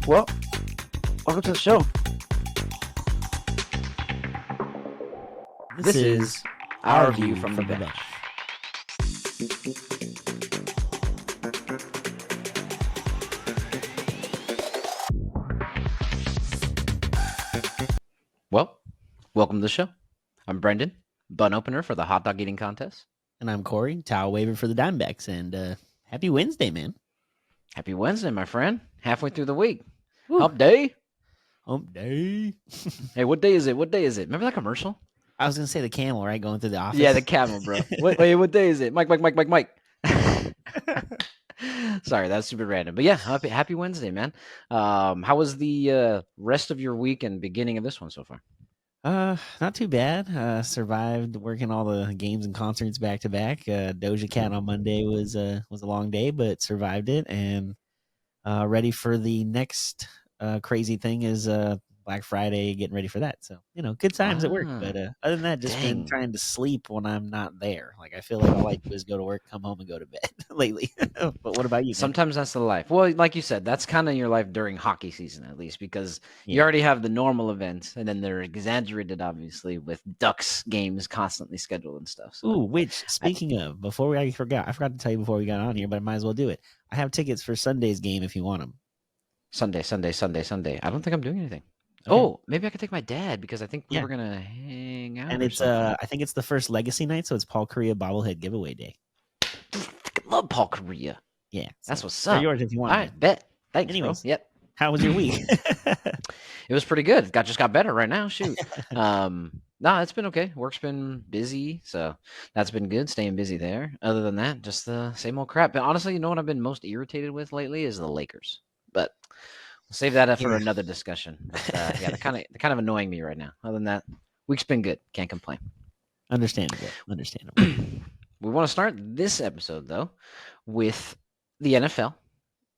Well, welcome to the show. This is our view from the bench. Well, welcome to the show. I'm Brendan, bun opener for the hot dog eating contest. And I'm Corey, towel waver for the Diamondbacks. And happy Wednesday, man. Happy Wednesday, my friend. Halfway through the week. Woo. Hump day. Hump day. Hey, what day is it? What day is it? Remember that commercial? I was going to say the camel, right? Going through the office. Yeah, the camel, bro. Wait, what day is it? Mike. Sorry, that's super random. But yeah, happy Wednesday, man. How was the rest of your week and beginning of this one so far? Not too bad. Survived working all the games and concerts back to back. Doja Cat on Monday was a long day, but survived it, and ready for the next crazy thing is Black Friday, getting ready for that. So, good times at work. But other than that, just been trying to sleep when I'm not there. Like, I feel like all I do is go to work, come home, and go to bed lately. But what about you? Sometimes that's the life. Well, like you said, that's kind of your life during hockey season, at least, because you already have the normal events, and then they're exaggerated, obviously, with Ducks games constantly scheduled and stuff. So, which, speaking of, I forgot to tell you before we got on here, but I might as well do it. I have tickets for Sunday's game if you want them. Sunday. I don't think I'm doing anything. Okay. Oh, maybe I could take my dad because I think we were gonna hang out. And it's I think it's the first Legacy night, so it's Paul Kariya bobblehead giveaway day. Love Paul Kariya. Yeah, that's what's up. Yours if you want. All right, bet. Thanks. Anyways, bro. Yep. How was your week? It was pretty good. It just got better right now. Shoot. No, it's been okay. Work's been busy, so that's been good. Staying busy there. Other than that, just the same old crap. But honestly, you know what I've been most irritated with lately is the Lakers. But we'll save that for another discussion. But, they're kind of annoying me right now. Other than that, week's been good. Can't complain. Understandable. We want to start this episode though with the NFL.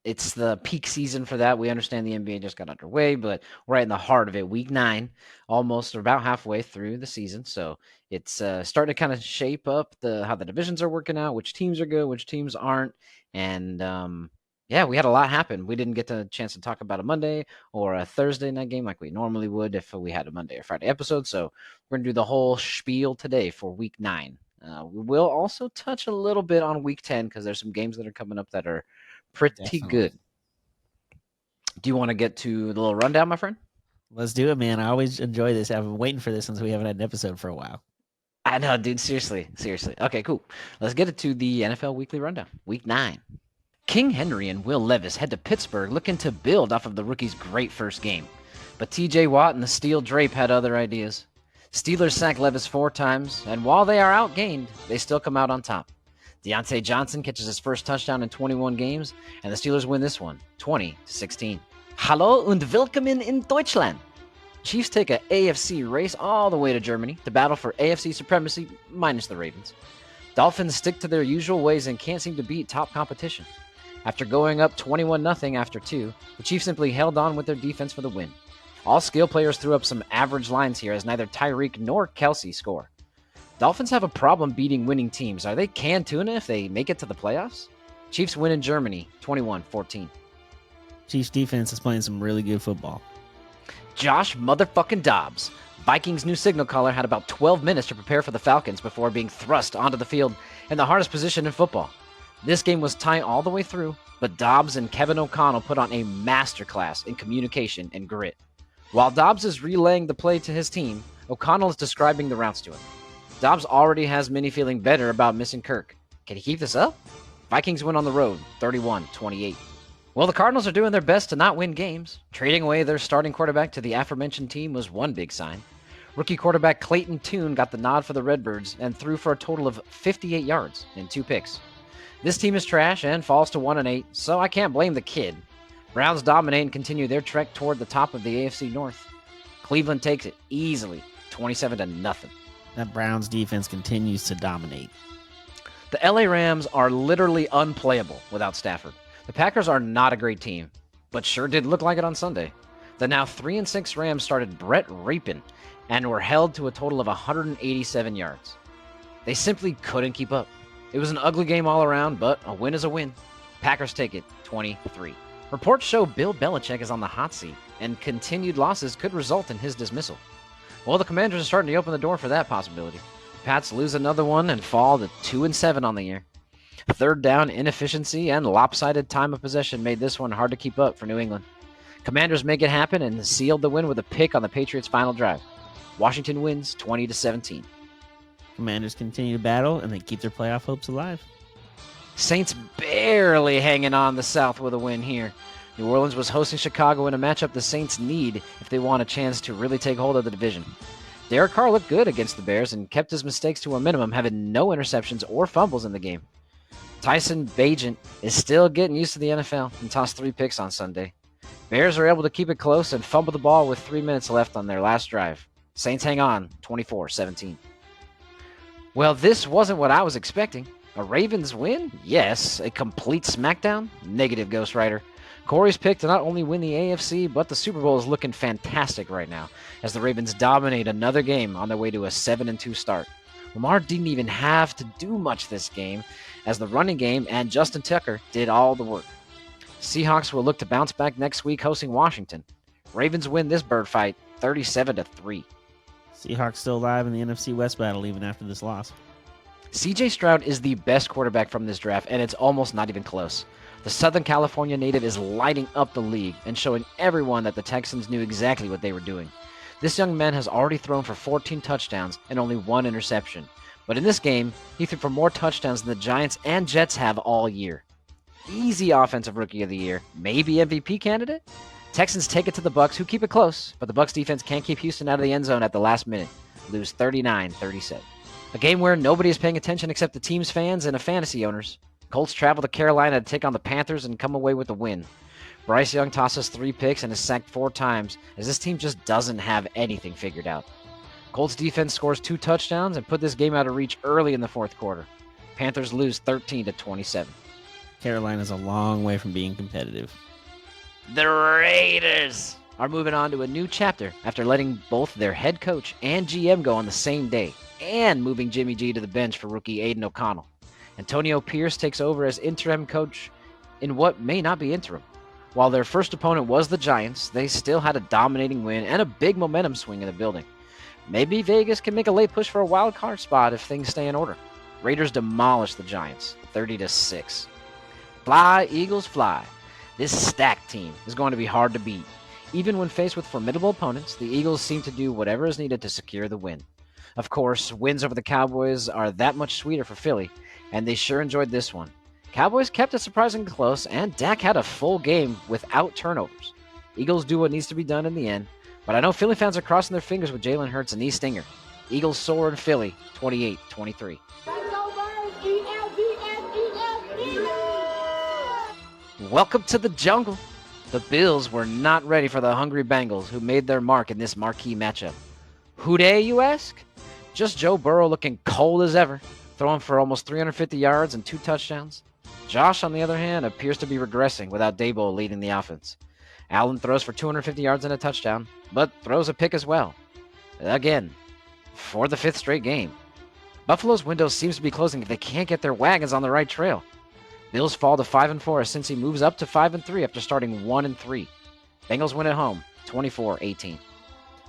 It's the peak season for that. We understand the NBA just got underway, but we're right in the heart of it. Week 9, almost or about halfway through the season. So it's starting to kind of shape up how the divisions are working out, which teams are good, which teams aren't. And we had a lot happen. We didn't get a chance to talk about a Monday or a Thursday night game like we normally would if we had a Monday or Friday episode. So we're going to do the whole spiel today for Week 9. We will also touch a little bit on Week 10 because there's some games that are coming up that are pretty good. Do you want to get to the little rundown, my friend? Let's do it, man. I always enjoy this. I've been waiting for this since we haven't had an episode for a while. I know, dude. Seriously. Okay, cool. Let's get it to the NFL Weekly Rundown. Week 9. King Henry and Will Levis head to Pittsburgh looking to build off of the rookie's great first game. But TJ Watt and the Steel Drape had other ideas. Steelers sack Levis 4 times, and while they are outgained, they still come out on top. Deontay Johnson catches his first touchdown in 21 games, and the Steelers win this one, 20-16. Hallo und willkommen in Deutschland. Chiefs take a AFC race all the way to Germany to battle for AFC supremacy, minus the Ravens. Dolphins stick to their usual ways and can't seem to beat top competition. After going up 21-0 after 2, the Chiefs simply held on with their defense for the win. All skill players threw up some average lines here as neither Tyreek nor Kelsey score. Dolphins have a problem beating winning teams. Are they canned tuna if they make it to the playoffs? Chiefs win in Germany, 21-14. Chiefs defense is playing some really good football. Josh motherfucking Dobbs. Vikings' new signal caller had about 12 minutes to prepare for the Falcons before being thrust onto the field in the hardest position in football. This game was tight all the way through, but Dobbs and Kevin O'Connell put on a masterclass in communication and grit. While Dobbs is relaying the play to his team, O'Connell is describing the routes to him. Dobbs already has many feeling better about missing Kirk. Can he keep this up? Vikings win on the road, 31-28. Well, the Cardinals are doing their best to not win games. Trading away their starting quarterback to the aforementioned team was one big sign. Rookie quarterback Clayton Tune got the nod for the Redbirds and threw for a total of 58 yards and 2 picks. This team is trash and falls to 1-8, so I can't blame the kid. Browns dominate and continue their trek toward the top of the AFC North. Cleveland takes it easily, 27-0. That Browns defense continues to dominate. The LA Rams are literally unplayable without Stafford. The Packers are not a great team, but sure did look like it on Sunday. The now 3-6 Rams started Brett Rapin and were held to a total of 187 yards. They simply couldn't keep up. It was an ugly game all around, but a win is a win. Packers take it 23. Reports show Bill Belichick is on the hot seat, and continued losses could result in his dismissal. Well, the Commanders are starting to open the door for that possibility. Pats lose another one and fall to 2-7 on the year. Third down inefficiency and lopsided time of possession made this one hard to keep up for New England. Commanders make it happen and sealed the win with a pick on the Patriots' final drive. Washington wins 20-17. Commanders continue to battle, and they keep their playoff hopes alive. Saints barely hanging on the South with a win here. New Orleans was hosting Chicago in a matchup the Saints need if they want a chance to really take hold of the division. Derek Carr looked good against the Bears and kept his mistakes to a minimum, having no interceptions or fumbles in the game. Tyson Bagent is still getting used to the NFL and tossed 3 picks on Sunday. Bears are able to keep it close and fumble the ball with 3 minutes left on their last drive. Saints hang on 24-17. Well, this wasn't what I was expecting. A Ravens win? Yes. A complete smackdown? Negative, Ghost Rider. Corey's pick to not only win the AFC, but the Super Bowl is looking fantastic right now, as the Ravens dominate another game on their way to a 7-2 start. Lamar didn't even have to do much this game, as the running game and Justin Tucker did all the work. Seahawks will look to bounce back next week hosting Washington. Ravens win this bird fight 37-3. Seahawks still alive in the NFC West battle even after this loss. C.J. Stroud is the best quarterback from this draft, and it's almost not even close. The Southern California native is lighting up the league and showing everyone that the Texans knew exactly what they were doing. This young man has already thrown for 14 touchdowns and only 1 interception. But in this game, he threw for more touchdowns than the Giants and Jets have all year. Easy offensive rookie of the year, maybe MVP candidate? Texans take it to the Bucs, who keep it close, but the Bucs defense can't keep Houston out of the end zone at the last minute. Lose 39-37. A game where nobody is paying attention except the team's fans and the fantasy owners. Colts travel to Carolina to take on the Panthers and come away with the win. Bryce Young tosses 3 picks and is sacked 4 times, as this team just doesn't have anything figured out. Colts defense scores 2 touchdowns and put this game out of reach early in the fourth quarter. Panthers lose 13-27. Carolina's a long way from being competitive. The Raiders are moving on to a new chapter after letting both their head coach and GM go on the same day, and moving Jimmy G to the bench for rookie Aiden O'Connell. Antonio Pierce takes over as interim coach in what may not be interim. While their first opponent was the Giants, they still had a dominating win and a big momentum swing in the building. Maybe Vegas can make a late push for a wild card spot if things stay in order. Raiders demolish the Giants, 30-6. Fly, Eagles, fly. This stacked team is going to be hard to beat. Even when faced with formidable opponents, the Eagles seem to do whatever is needed to secure the win. Of course, wins over the Cowboys are that much sweeter for Philly, and they sure enjoyed this one. Cowboys kept it surprisingly close, and Dak had a full game without turnovers. Eagles do what needs to be done in the end, but I know Philly fans are crossing their fingers with Jalen Hurts' knee stinger. Eagles soar in Philly, 28-23. Welcome to the jungle. The Bills were not ready for the hungry Bengals, who made their mark in this marquee matchup. Who dey, you ask? Just Joe Burrow looking cold as ever, throwing for almost 350 yards and 2 touchdowns. Josh, on the other hand, appears to be regressing without Dable leading the offense. Allen throws for 250 yards and a touchdown, but throws a pick as well. Again, for the 5th straight game. Buffalo's window seems to be closing if they can't get their wagons on the right trail. Bills fall to 5-4 as Cincy moves up to 5-3 after starting 1-3. Bengals win at home, 24-18.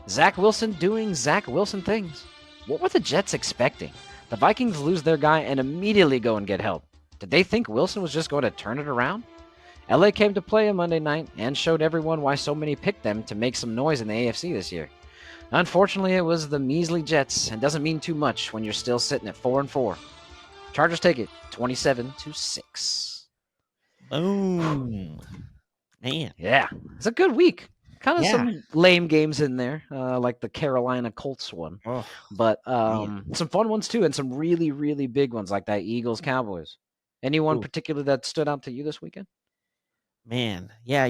Zach Wilson doing Zach Wilson things. What were the Jets expecting? The Vikings lose their guy and immediately go and get help. Did they think Wilson was just going to turn it around? LA came to play on Monday night and showed everyone why so many picked them to make some noise in the AFC this year. Unfortunately, it was the measly Jets and doesn't mean too much when you're still sitting at 4-4. Chargers take it 27-6. Boom. Man. Yeah, it's a good week. Kind of Yeah. some lame games in there, like the Carolina Colts one. Oh, But some fun ones too, and some really, really big ones like that Eagles-Cowboys. Anyone Ooh. particular that stood out to you this weekend? man. Yeah,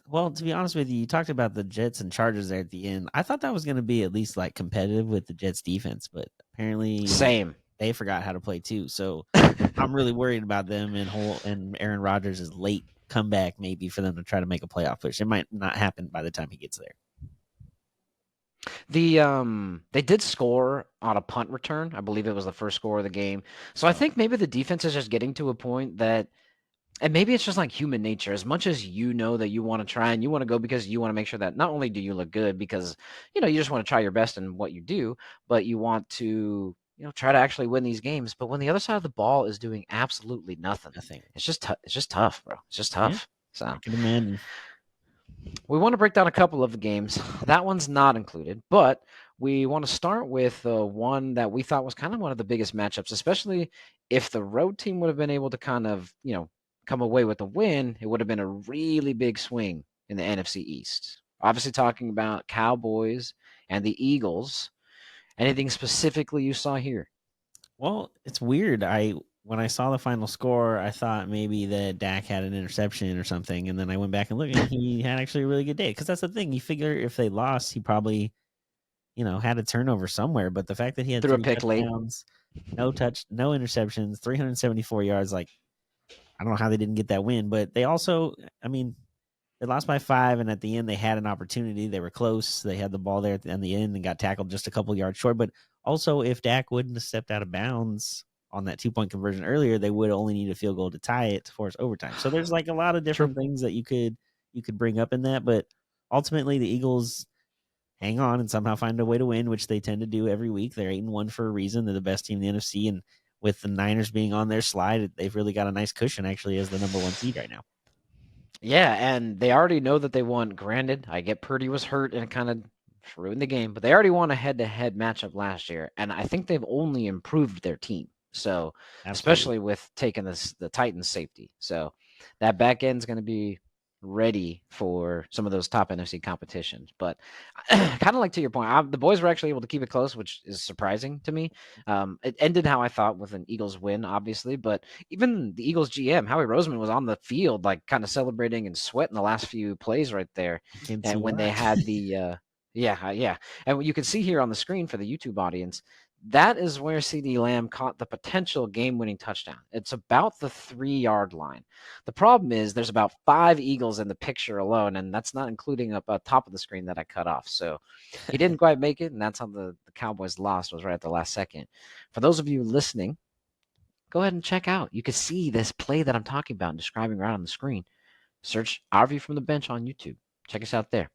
well, to be honest with you, you talked about the Jets and Chargers there at the end. I thought that was going to be at least like competitive with the Jets defense, but apparently Same. they forgot how to play too. So I'm really worried about them and Aaron Rodgers' late comeback maybe for them to try to make a playoff push. It might not happen by the time he gets there. They did score on a punt return. I believe it was the first score of the game. So I think maybe the defense is just getting to a point that And maybe it's just like human nature. As much as you know that you want to try and you want to go because you want to make sure that not only do you look good because you just want to try your best in what you do, but you want to try to actually win these games. But when the other side of the ball is doing absolutely nothing, Nothing. it's just tough, bro. It's just Yeah, tough. So I can imagine. we want to break down a couple of the games. That one's not included, but we want to start with one that we thought was kind of one of the biggest matchups, especially if the road team would have been able to kind of, come away with a win. It would have been a really big swing in the NFC East. Obviously, talking about Cowboys and the Eagles. Anything specifically you saw here? Well, it's weird. When I saw the final score, I thought maybe that Dak had an interception or something, and then I went back and looked, and he had actually a really good day. Because that's the thing, you figure if they lost, he probably had a turnover somewhere. But the fact that he had Threw a three pick late. touchdowns, no interceptions, 374 yards, like I don't know how they didn't get that win. But they also, I mean, they lost by 5, and at the end they had an opportunity. They were close. They had the ball there at the end and got tackled just a couple yards short. But also, if Dak wouldn't have stepped out of bounds on that 2-point conversion earlier, they would only need a field goal to tie it to force overtime. So there's like a lot of True. different things that you could bring up in that. But ultimately, the Eagles hang on and somehow find a way to win, which they tend to do every week. They're 8-1 for a reason. They're the best team in the NFC, and with the Niners being on their slide, they've really got a nice cushion actually as the number 1 seed right now. Yeah, and they already know that they won. Granted, I get Purdy was hurt and it kind of ruined the game, but they already won a head-to-head matchup last year, and I think they've only improved their team. So, Absolutely. especially with taking the Titans safety, so that back end's going to be ready for some of those top NFC competitions. But kind of like to your point, the boys were actually able to keep it close, which is surprising to me. It ended how I thought with an Eagles win, obviously, but even the Eagles GM, Howie Roseman, was on the field, like kind of celebrating and sweating the last few plays right there. I can see And when they why. had yeah. And what you can see here on the screen for the YouTube audience, that is where CD Lamb caught the potential game winning touchdown. It's about the 3-yard line. The problem is there's about 5 Eagles in the picture alone, and that's not including up at top of the screen that I cut off. So he didn't quite make it, and that's how the Cowboys lost, was right at the last second. For those of you listening, go ahead and check out. You can see this play that I'm talking about and describing right on the screen. Search Our View from the Bench on YouTube. Check us out there.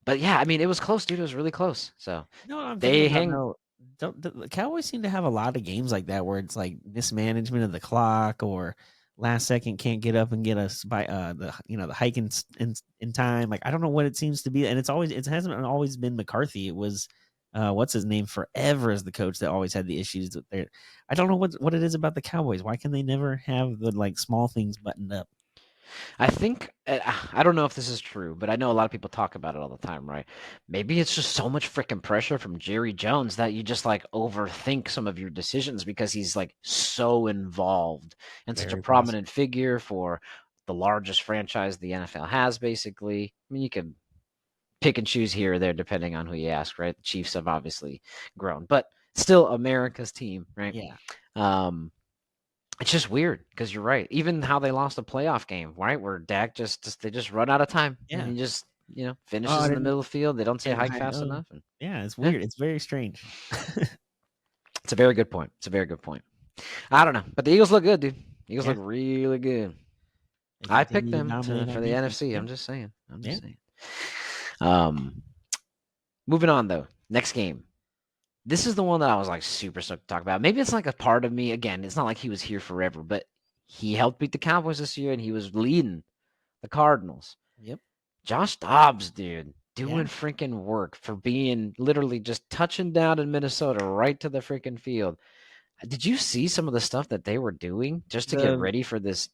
But yeah, I mean, it was close, dude. It was really close. So You know what I'm thinking they about hang. now? Don't the Cowboys seem to have a lot of games like that where it's like mismanagement of the clock or last second can't get up and get us by the hike in time. Like I don't know what it seems to be, and it hasn't always been McCarthy. It was what's his name forever as the coach that always had the issues with their. I don't know what it is about the Cowboys. Why can they never have the like small things buttoned up? I think I don't know if this is true, but I know a lot of people talk about it all the time, right? Maybe it's just so much freaking pressure from Jerry Jones that you just like overthink some of your decisions because he's like so involved and such a Very possible. prominent figure for the largest franchise the NFL has, basically. I mean, you can pick and choose here or there depending on who you ask, right? The Chiefs have obviously grown, but still America's team, right? Yeah, Um, it's just weird because you're right. Even how they lost a playoff game, right? Where Dak they just run out of time and yeah. he just Oh, finishes I in the didn't middle of the field. They don't say didn't hike hide. fast Oh, enough. And yeah. It's yeah, weird. It's very strange. it's a very good point. It's a very good point. I don't know, but the Eagles look good, dude. Eagles Yeah, look really good. they I picked continue to them dominate for on the defense. NFC. Yeah, I'm just saying. I'm yeah. just saying. Um, moving on though. Next game. This is the one that I was like super stoked to talk about. Maybe it's like a part of me. Again, it's not like he was here forever, but he helped beat the Cowboys this year, and he was leading the Cardinals. Yep. Josh Dobbs, dude, Yeah. doing freaking work for being literally just touching down in Minnesota right to the freaking field. Did you see some of the stuff that they were doing just to get The ready for this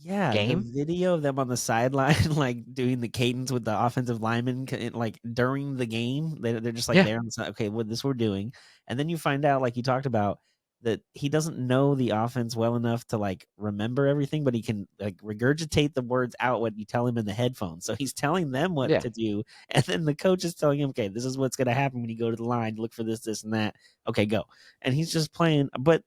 the game? video of them on the sideline, like doing the cadence with the offensive lineman, like during the game, they're just like Yeah, there on the side. Okay, what this we're doing, and then you find out, like you talked about, that he doesn't know the offense well enough to like remember everything, but he can like regurgitate the words out what you tell him in the headphones. So he's telling them what yeah, to do, and then the coach is telling him, okay, this is what's going to happen when you go to the line. Look for this, and that. Okay, go. And he's just playing, but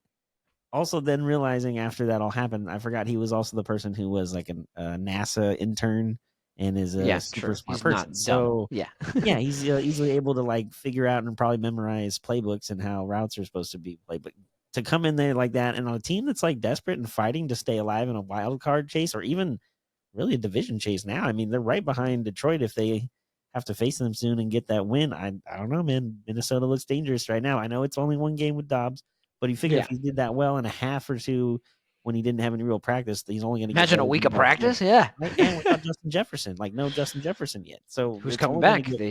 also then realizing after that all happened, I forgot he was also the person who was like a NASA intern and is a yeah, super true. smart He's person. not dumb. So Yeah. yeah, he's easily able to like figure out and probably memorize playbooks and how routes are supposed to be played. But to come in there like that, and on a team that's like desperate and fighting to stay alive in a wild card chase or even really a division chase now. I mean, they're right behind Detroit if they have to face them soon and get that win. I don't know, man. Minnesota looks dangerous right now. I know it's only one game with Dobbs, but you figure Yeah. if he did that well in a half or two when he didn't have any real practice, he's only going to get Imagine a better week than of that. Yeah. practice. Yeah. Right. And without Justin Jefferson, like no Justin Jefferson yet. So Who's it's coming only going to back? get They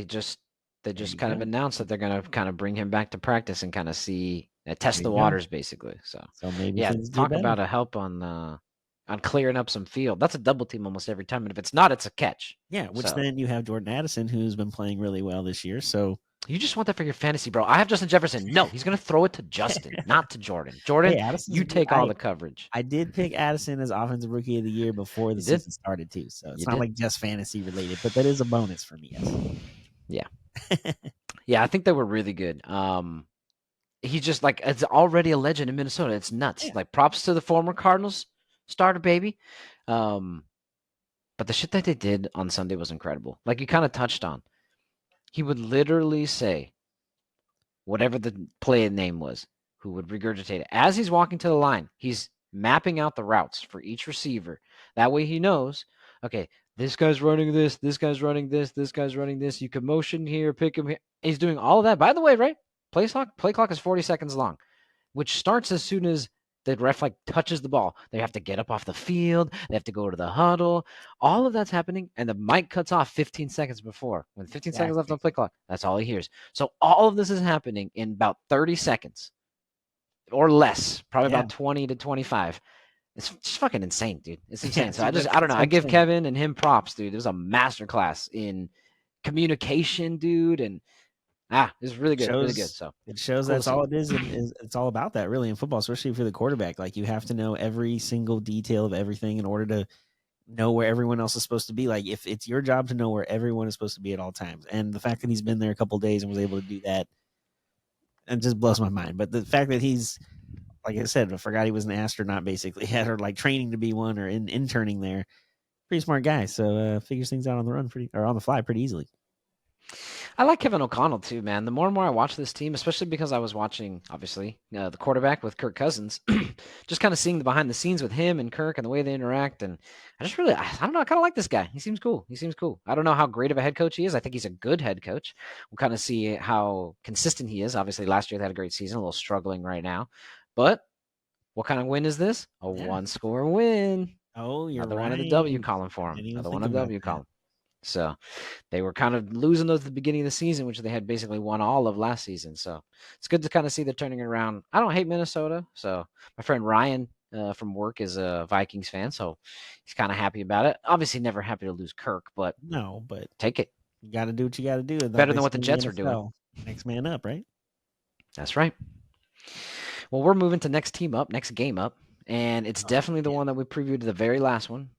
there just you kind of go. announced that they're gonna kind of bring him back to practice and kind of see test There the you go. waters basically. So So maybe yeah, things get talk better. about a help on clearing up some field. That's a double team almost every time, and if it's not, it's a catch. Yeah, which So then you have Jordan Addison who's been playing really well this year. So you just want that for your fantasy, bro. I have Justin Jefferson. No, he's gonna throw it to Justin, not to Jordan. Jordan, hey, Addison's you a good. take all the coverage. I did pick Addison as offensive rookie of the year before the You did. season started too. So it's You not did. like just fantasy related, but that is a bonus for me. Yes. Yeah. Yeah, I think they were really good. He's just like it's already a legend in Minnesota. It's nuts. Yeah. Like props to the former Cardinals starter baby. Um, but the shit that they did on Sunday was incredible. Like you kind of touched on. He would literally say whatever the play name was, who would regurgitate it. As he's walking to the line, he's mapping out the routes for each receiver. That way he knows, okay, this guy's running this guy's running this guy's running this. You can motion here, pick him here. He's doing all of that. By the way, right? Play clock is 40 seconds long, which starts as soon as the ref like touches the ball. They have to get up off the field. They have to go to the huddle. All of that's happening, and the mic cuts off 15 seconds before. When 15 seconds left on Exactly. the play clock, that's all he hears. So all of this is happening in about 30 seconds or less, probably Yeah. about 20 to 25. It's just fucking insane, dude. It's Yeah. insane. So See, I don't that's know. what I I'm give saying. Kevin and him props, dude. It was a masterclass in communication, dude, and it's really good, really good. Shows So it shows cool to that's see. all it is it's all about that really in football, especially for the quarterback. Like you have to know every single detail of everything in order to know where everyone else is supposed to be. Like if it's your job to know where everyone is supposed to be at all times. And the fact that he's been there a couple days and was able to do that, it just blows my mind. But the fact that he's like I said, I forgot he was an astronaut basically, or like training to be one or interning there. Pretty smart guy. So figures things out on the run pretty or on the fly pretty easily. I like Kevin O'Connell too, man. The more and more I watch this team, especially because I was watching, obviously, the quarterback with Kirk Cousins, just kind of seeing the behind the scenes with him and Kirk and the way they interact. And I don't know, I kind of like this guy. He seems cool. He seems cool. I don't know how great of a head coach he is. I think he's a good head coach. We'll kind of see how consistent he is. Obviously, last year they had a great season, a little struggling right now. But what kind of win is this? A Yeah. one-score win. Oh, you're Another one of the W right. column for I him. didn't even Another think one of the about W that. column. So they were kind of losing those at the beginning of the season, which they had basically won all of last season. So it's good to kind of see they're turning it around. I don't hate Minnesota. So my friend Ryan from work is a Vikings fan, so he's kind of happy about it. Obviously, never happy to lose Kirk, but No, but take it. you got to do what you got to do. Like Better they than say what the in the Jets are doing. NFL, next man up, right? That's right. Well, we're moving to next team up, next game up, and it's Oh, definitely the yeah. one that we previewed the very last one.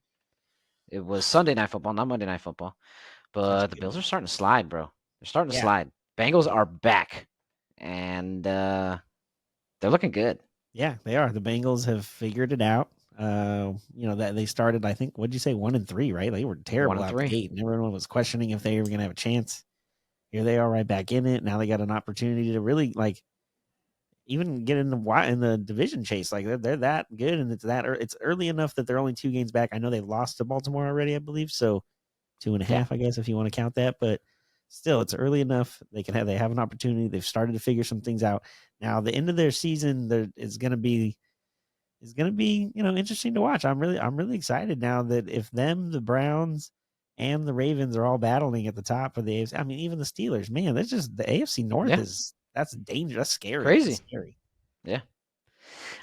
It was Sunday Night Football, not Monday Night Football. That's But a the good Bills one. are starting to slide, bro. They're starting to Yeah. slide. Bengals are back, and they're looking good. Yeah, they are. The Bengals have figured it out. That they started, I think, what'd you say, 1-3, right? They were One terrible and out the three. gate, and everyone was questioning if they were going to have a chance. Here they are, right back in it. Now they got an opportunity to really like even get in the division chase. Like they're that good, and it's early enough that they're only 2 games back. I know they lost to Baltimore already, I believe. So two and a Yeah, half, I guess, if you want to count that. But still, it's early enough. They have an opportunity. They've started to figure some things out. Now the end of their season there is going to be interesting to watch. I'm really excited now that if the Browns and the Ravens are all battling at the top of the AFC. I mean, even the Steelers, man, that's just the AFC North yeah, that's dangerous. That's scary. That's crazy. scary. Yeah,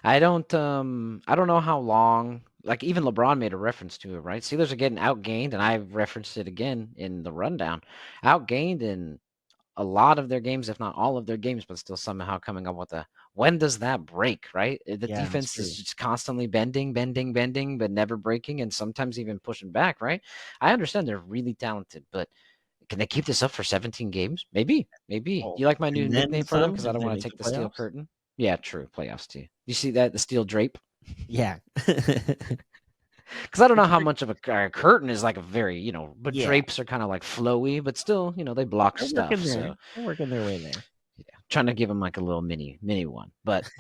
I don't know how long. Like even LeBron made a reference to it, right? Steelers are getting outgained, and I referenced it again in the rundown. Outgained in a lot of their games, if not all of their games, but still somehow coming up with a when does that break, right? The Yeah, that's defense is true. just constantly bending, but never breaking, and sometimes even pushing back, right? I understand they're really talented, but can they keep this up for 17 games? Maybe, maybe. Oh, You like my new and then nickname for them some because I if don't they want to make take the the steel playoffs. curtain. Yeah, true. Playoffs too. You see that the steel drape? Yeah. Because I don't know Which how much of a curtain is like a very but yeah, drapes are kind of like flowy, but still they block they're stuff. working there. So They're working their way there. yeah, trying to give them like a little mini one. But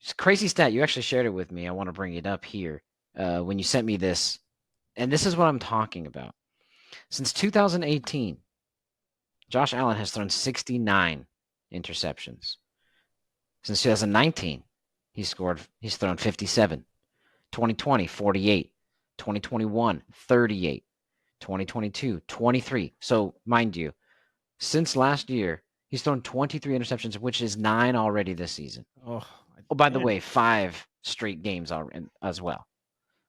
It's a crazy stat. You actually shared it with me. I want to bring it up here. When you sent me this, and this is what I'm talking about. Since 2018, Josh Allen has thrown 69 interceptions. Since 2019, he's thrown 57. 2020, 48. 2021, 38. 2022, 23. So, mind you, since last year, he's thrown 23 interceptions, which is 9 already this season. Oh, Oh, by the man. way, 5 straight games as well.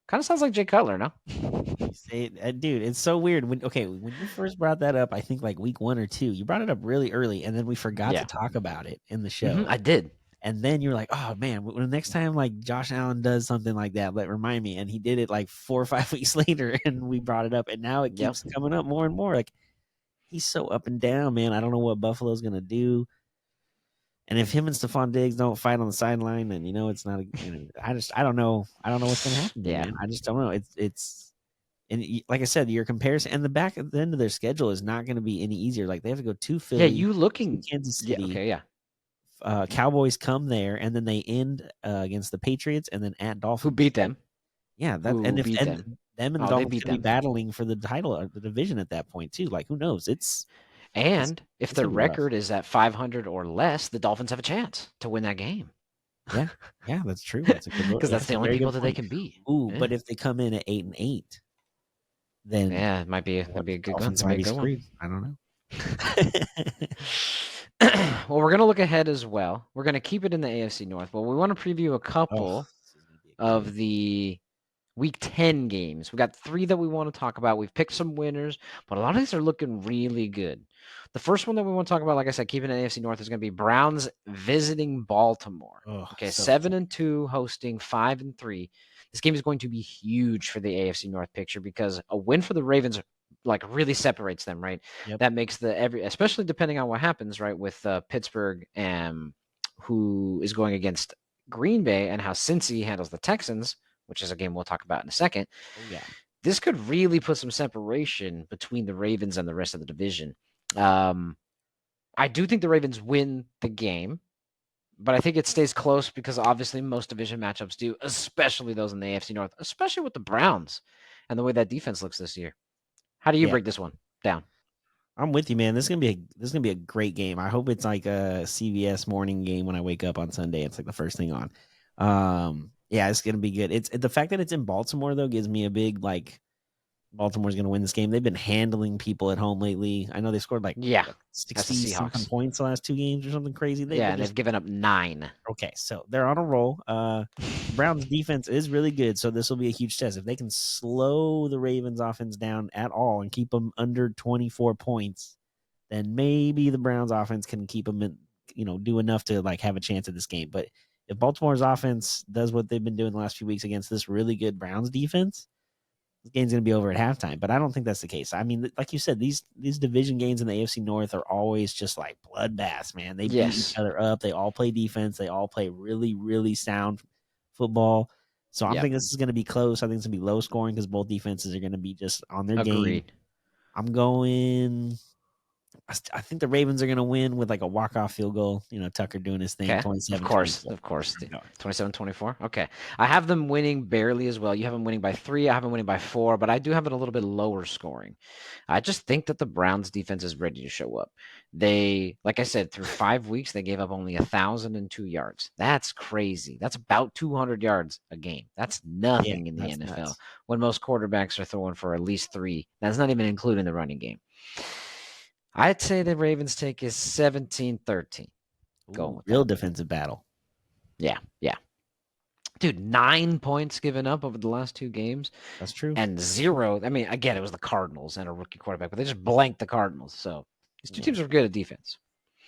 Kind of sounds like Jay Cutler, no? You say it, dude, it's so weird. When you first brought that up, I think like week 1 or 2, you brought it up really early, and then we forgot to Yeah. talk about it in the show. I did. And then you're like, oh man, when the next time like Josh Allen does something like that, let remind me. And he did it like 4 or 5 weeks later, and we brought it up, and now it Yep. keeps coming up more and more. Like he's so up and down, man. I don't know what Buffalo's gonna do. And if him and Stephon Diggs don't fight on the sideline, then it's not. I don't know. I don't know what's gonna happen there, Yeah. man. I just don't know. It's and like I said, your comparison and the back at the end of their schedule is not going to be any easier. Like they have to go to Yeah, Philly, you to looking. Kansas Yeah, City. okay, yeah. Cowboys come there, and then they end against the Patriots, and then at Who Dolphins. beat them? Who beat And them? them and the Oh, they Dolphins beat could be them. battling for the title of the division at that point too. Like who knows? It's And if it's their gonna be rough. record is at 500 or less, the Dolphins have a chance to win that game. Yeah, yeah, that's true. That's a good. Because Yeah, that's that's the a only very people good that they point. can beat. Ooh, Yeah. but if they come in at 8-8, then Yeah, it might be what, that'd be a the good one. Dolphins That'd be might a be good one. screwed. I don't know. Well, we're gonna look ahead as well. We're gonna keep it in the AFC North, but we want to preview a Oh, couple this is gonna be a good of game. the Week 10 games. We got 3 that we want to talk about. We've picked some winners, but a lot of these are looking really good. The first one that we want to talk about, like I said, keeping it AFC North, is going to be Browns visiting Baltimore. Oh, Okay, so 7-2 hosting 5-3. This game is going to be huge for the AFC North picture because a win for the Ravens like really separates them, right? yep. That makes especially depending on what happens, right, with Pittsburgh and who is going against Green Bay and how Cincy handles the Texans, which is a game we'll talk about in a second. Oh yeah. This could really put some separation between the Ravens and the rest of the division. I do think the Ravens win the game, but I think it stays close because obviously most division matchups do, especially those in the AFC North, especially with the Browns and the way that defense looks this year. How do you Yeah. break this one down? I'm with you, man. This is gonna be a great game. I hope it's like a CBS morning game when I wake up on Sunday. It's like the first thing on. Yeah, it's gonna be good. It's the fact that it's in Baltimore though gives me a big like Baltimore's gonna win this game. They've been handling people at home lately. I know they scored like Yeah, what, that's the 60 something Seahawks. points the last 2 games or something crazy. Yeah, They're and just they've given up 9. okay. So they're on a roll. Browns defense is really good, so this will be a huge test. If they can slow the Ravens offense down at all and keep them under 24 points, then maybe the Browns offense can keep them in, do enough to like have a chance at this game. But if Baltimore's offense does what they've been doing the last few weeks against this really good Browns defense, this game's going to be over at halftime. But I don't think that's the case. I mean, like you said, these division games in the AFC North are always just like bloodbaths, man. They beat each Yes. other up. They all play defense. They all play really, really sound football. So I'm Yep. thinking this is going to be close. I think it's going to be low scoring because both defenses are going to be just on their game. Agreed. I'm going. I think the Ravens are going to win with like a walk-off field goal. Tucker doing his thing, Okay. 27 Of course. 27-24. Okay. I have them winning barely as well. You have them winning by 3. I have them winning by 4, but I do have it a little bit lower scoring. I just think that the Browns defense is ready to show up. They, like I said, through 5 weeks, they gave up only 1,002 yards. That's crazy. That's about 200 yards a game. That's Yeah, nothing in the that's NFL nuts. when most quarterbacks are throwing for at least 3. That's not even including the running game. I'd say the Ravens take is 17-13. Going Ooh, with real that. defensive battle. Yeah. Dude, 9 points given up over the last 2 games That's true. and 0. I mean, again, it was the Cardinals and a rookie quarterback, but they just blanked the Cardinals. So these 2 Yeah. teams are good at defense.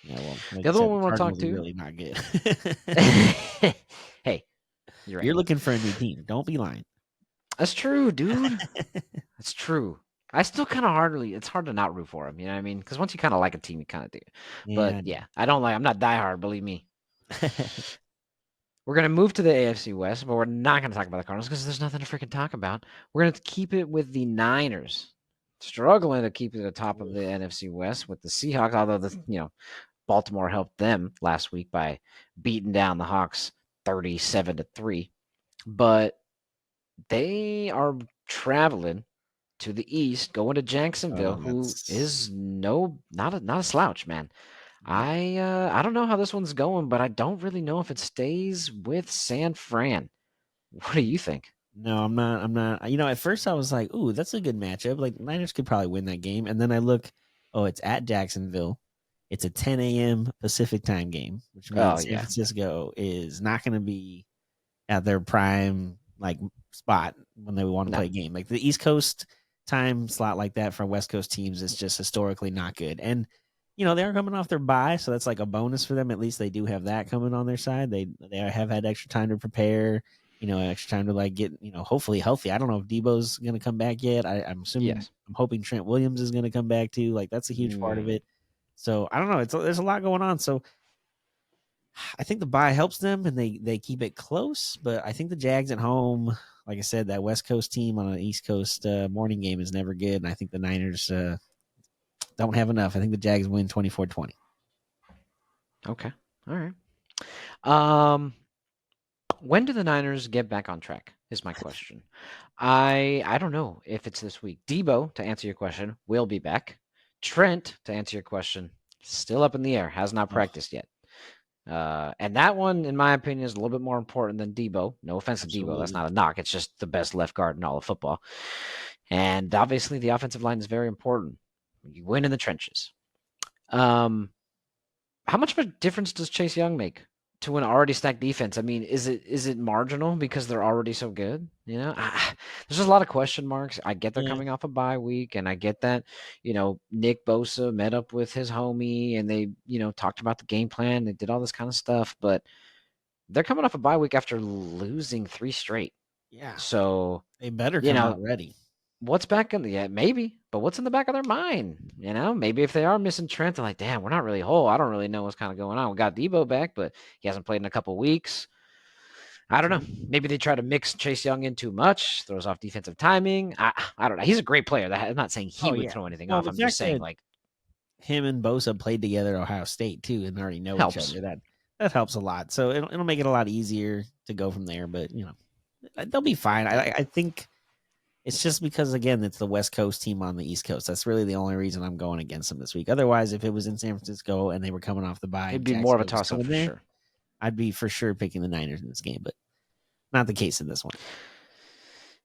Yeah, well, like The you other said, one the we want to talk Cardinals are to. really not good. Hey, you're right. You're looking for a new team. Don't be lying. That's true, dude. That's true. I still kind of it's hard to not root for them. You know what I mean? Because once you kind of like a team, you kind of do. Yeah, But I know. yeah, I'm not diehard, believe me. We're going to move to the AFC West, but we're not going to talk about the Cardinals because there's nothing to freaking talk about. We're going to keep it with the Niners. Struggling to keep it at the top of the NFC West with the Seahawks, although Baltimore helped them last week by beating down the Hawks 37-3. But they are traveling to the east, going to Jacksonville, Oh, who that's is not a slouch, man. yeah. I don't know how this one's going, but I don't really know if it stays with San Fran. What do you think? No, I'm not. At first I was like, "Ooh, that's a good matchup. Like Niners could probably win that game." And then I look, oh, it's at Jacksonville. It's a 10 a.m. Pacific time game, which Oh means San yeah, Francisco is not going to be at their prime like spot when they want to no, play a game. Like the East Coast time slot like that for West Coast teams is just historically not good. And they are coming off their bye, so that's like a bonus for them. At least they do have that coming on their side. They have had extra time to prepare. Extra time to like get hopefully healthy. I don't know if Debo's going to come back yet. I'm assuming. yes. I'm hoping Trent Williams is going to come back too. Like that's a huge part of Mm, it. So I don't know. There's a lot going on. So I think the bye helps them and they keep it close, but I think the Jags at home, like I said, that West Coast team on an East Coast morning game is never good. And I think the Niners don't have enough. I think the Jags win 24-20. okay, all right. Um, when do the Niners get back on track? Is my question. I don't know if it's this week. Debo, to answer your question, will be back. Trent, to answer your question, still up in the air, has not Oh, practiced yet. And that one, in my opinion, is a little bit more important than Debo. No offense to Debo, that's absolutely. not a knock. It's just the best left guard in all of football. And obviously, the offensive line is very important. You win in the trenches. Um, how much of a difference does Chase Young make to an already stacked defense? I mean, is it marginal because they're already so good? There's just a lot of question marks. I get they're Yeah. coming off a bye week, and I get that Nick Bosa met up with his homie, and they talked about the game plan. They did all this kind of stuff, but they're coming off a bye week after losing 3 straight. Yeah. So They better you come know out ready. what's back in the maybe, but what's in the back of their mind? Maybe if they are missing Trent, they're like, damn, we're not really whole. I don't really know what's kind of going on. We got Debo back, but he hasn't played in a couple weeks. I don't know. True. Maybe they try to mix Chase Young in too much, throws off defensive timing. I don't know. He's a great player. I'm not saying he Oh, would yeah. throw anything Well, off. the I'm just fact saying that like him and Bosa played together at Ohio State too and already know each helps. other, that helps a lot. So it'll make it a lot easier to go from there. But, they'll be fine. I think it's just because again, it's the West Coast team on the East Coast. That's really the only reason I'm going against them this week. Otherwise, if it was in San Francisco and they were coming off the bye It'd and be more of a Jacksonville was toss up coming for there, sure. I'd be for sure picking the Niners in this game, but not the case in this one.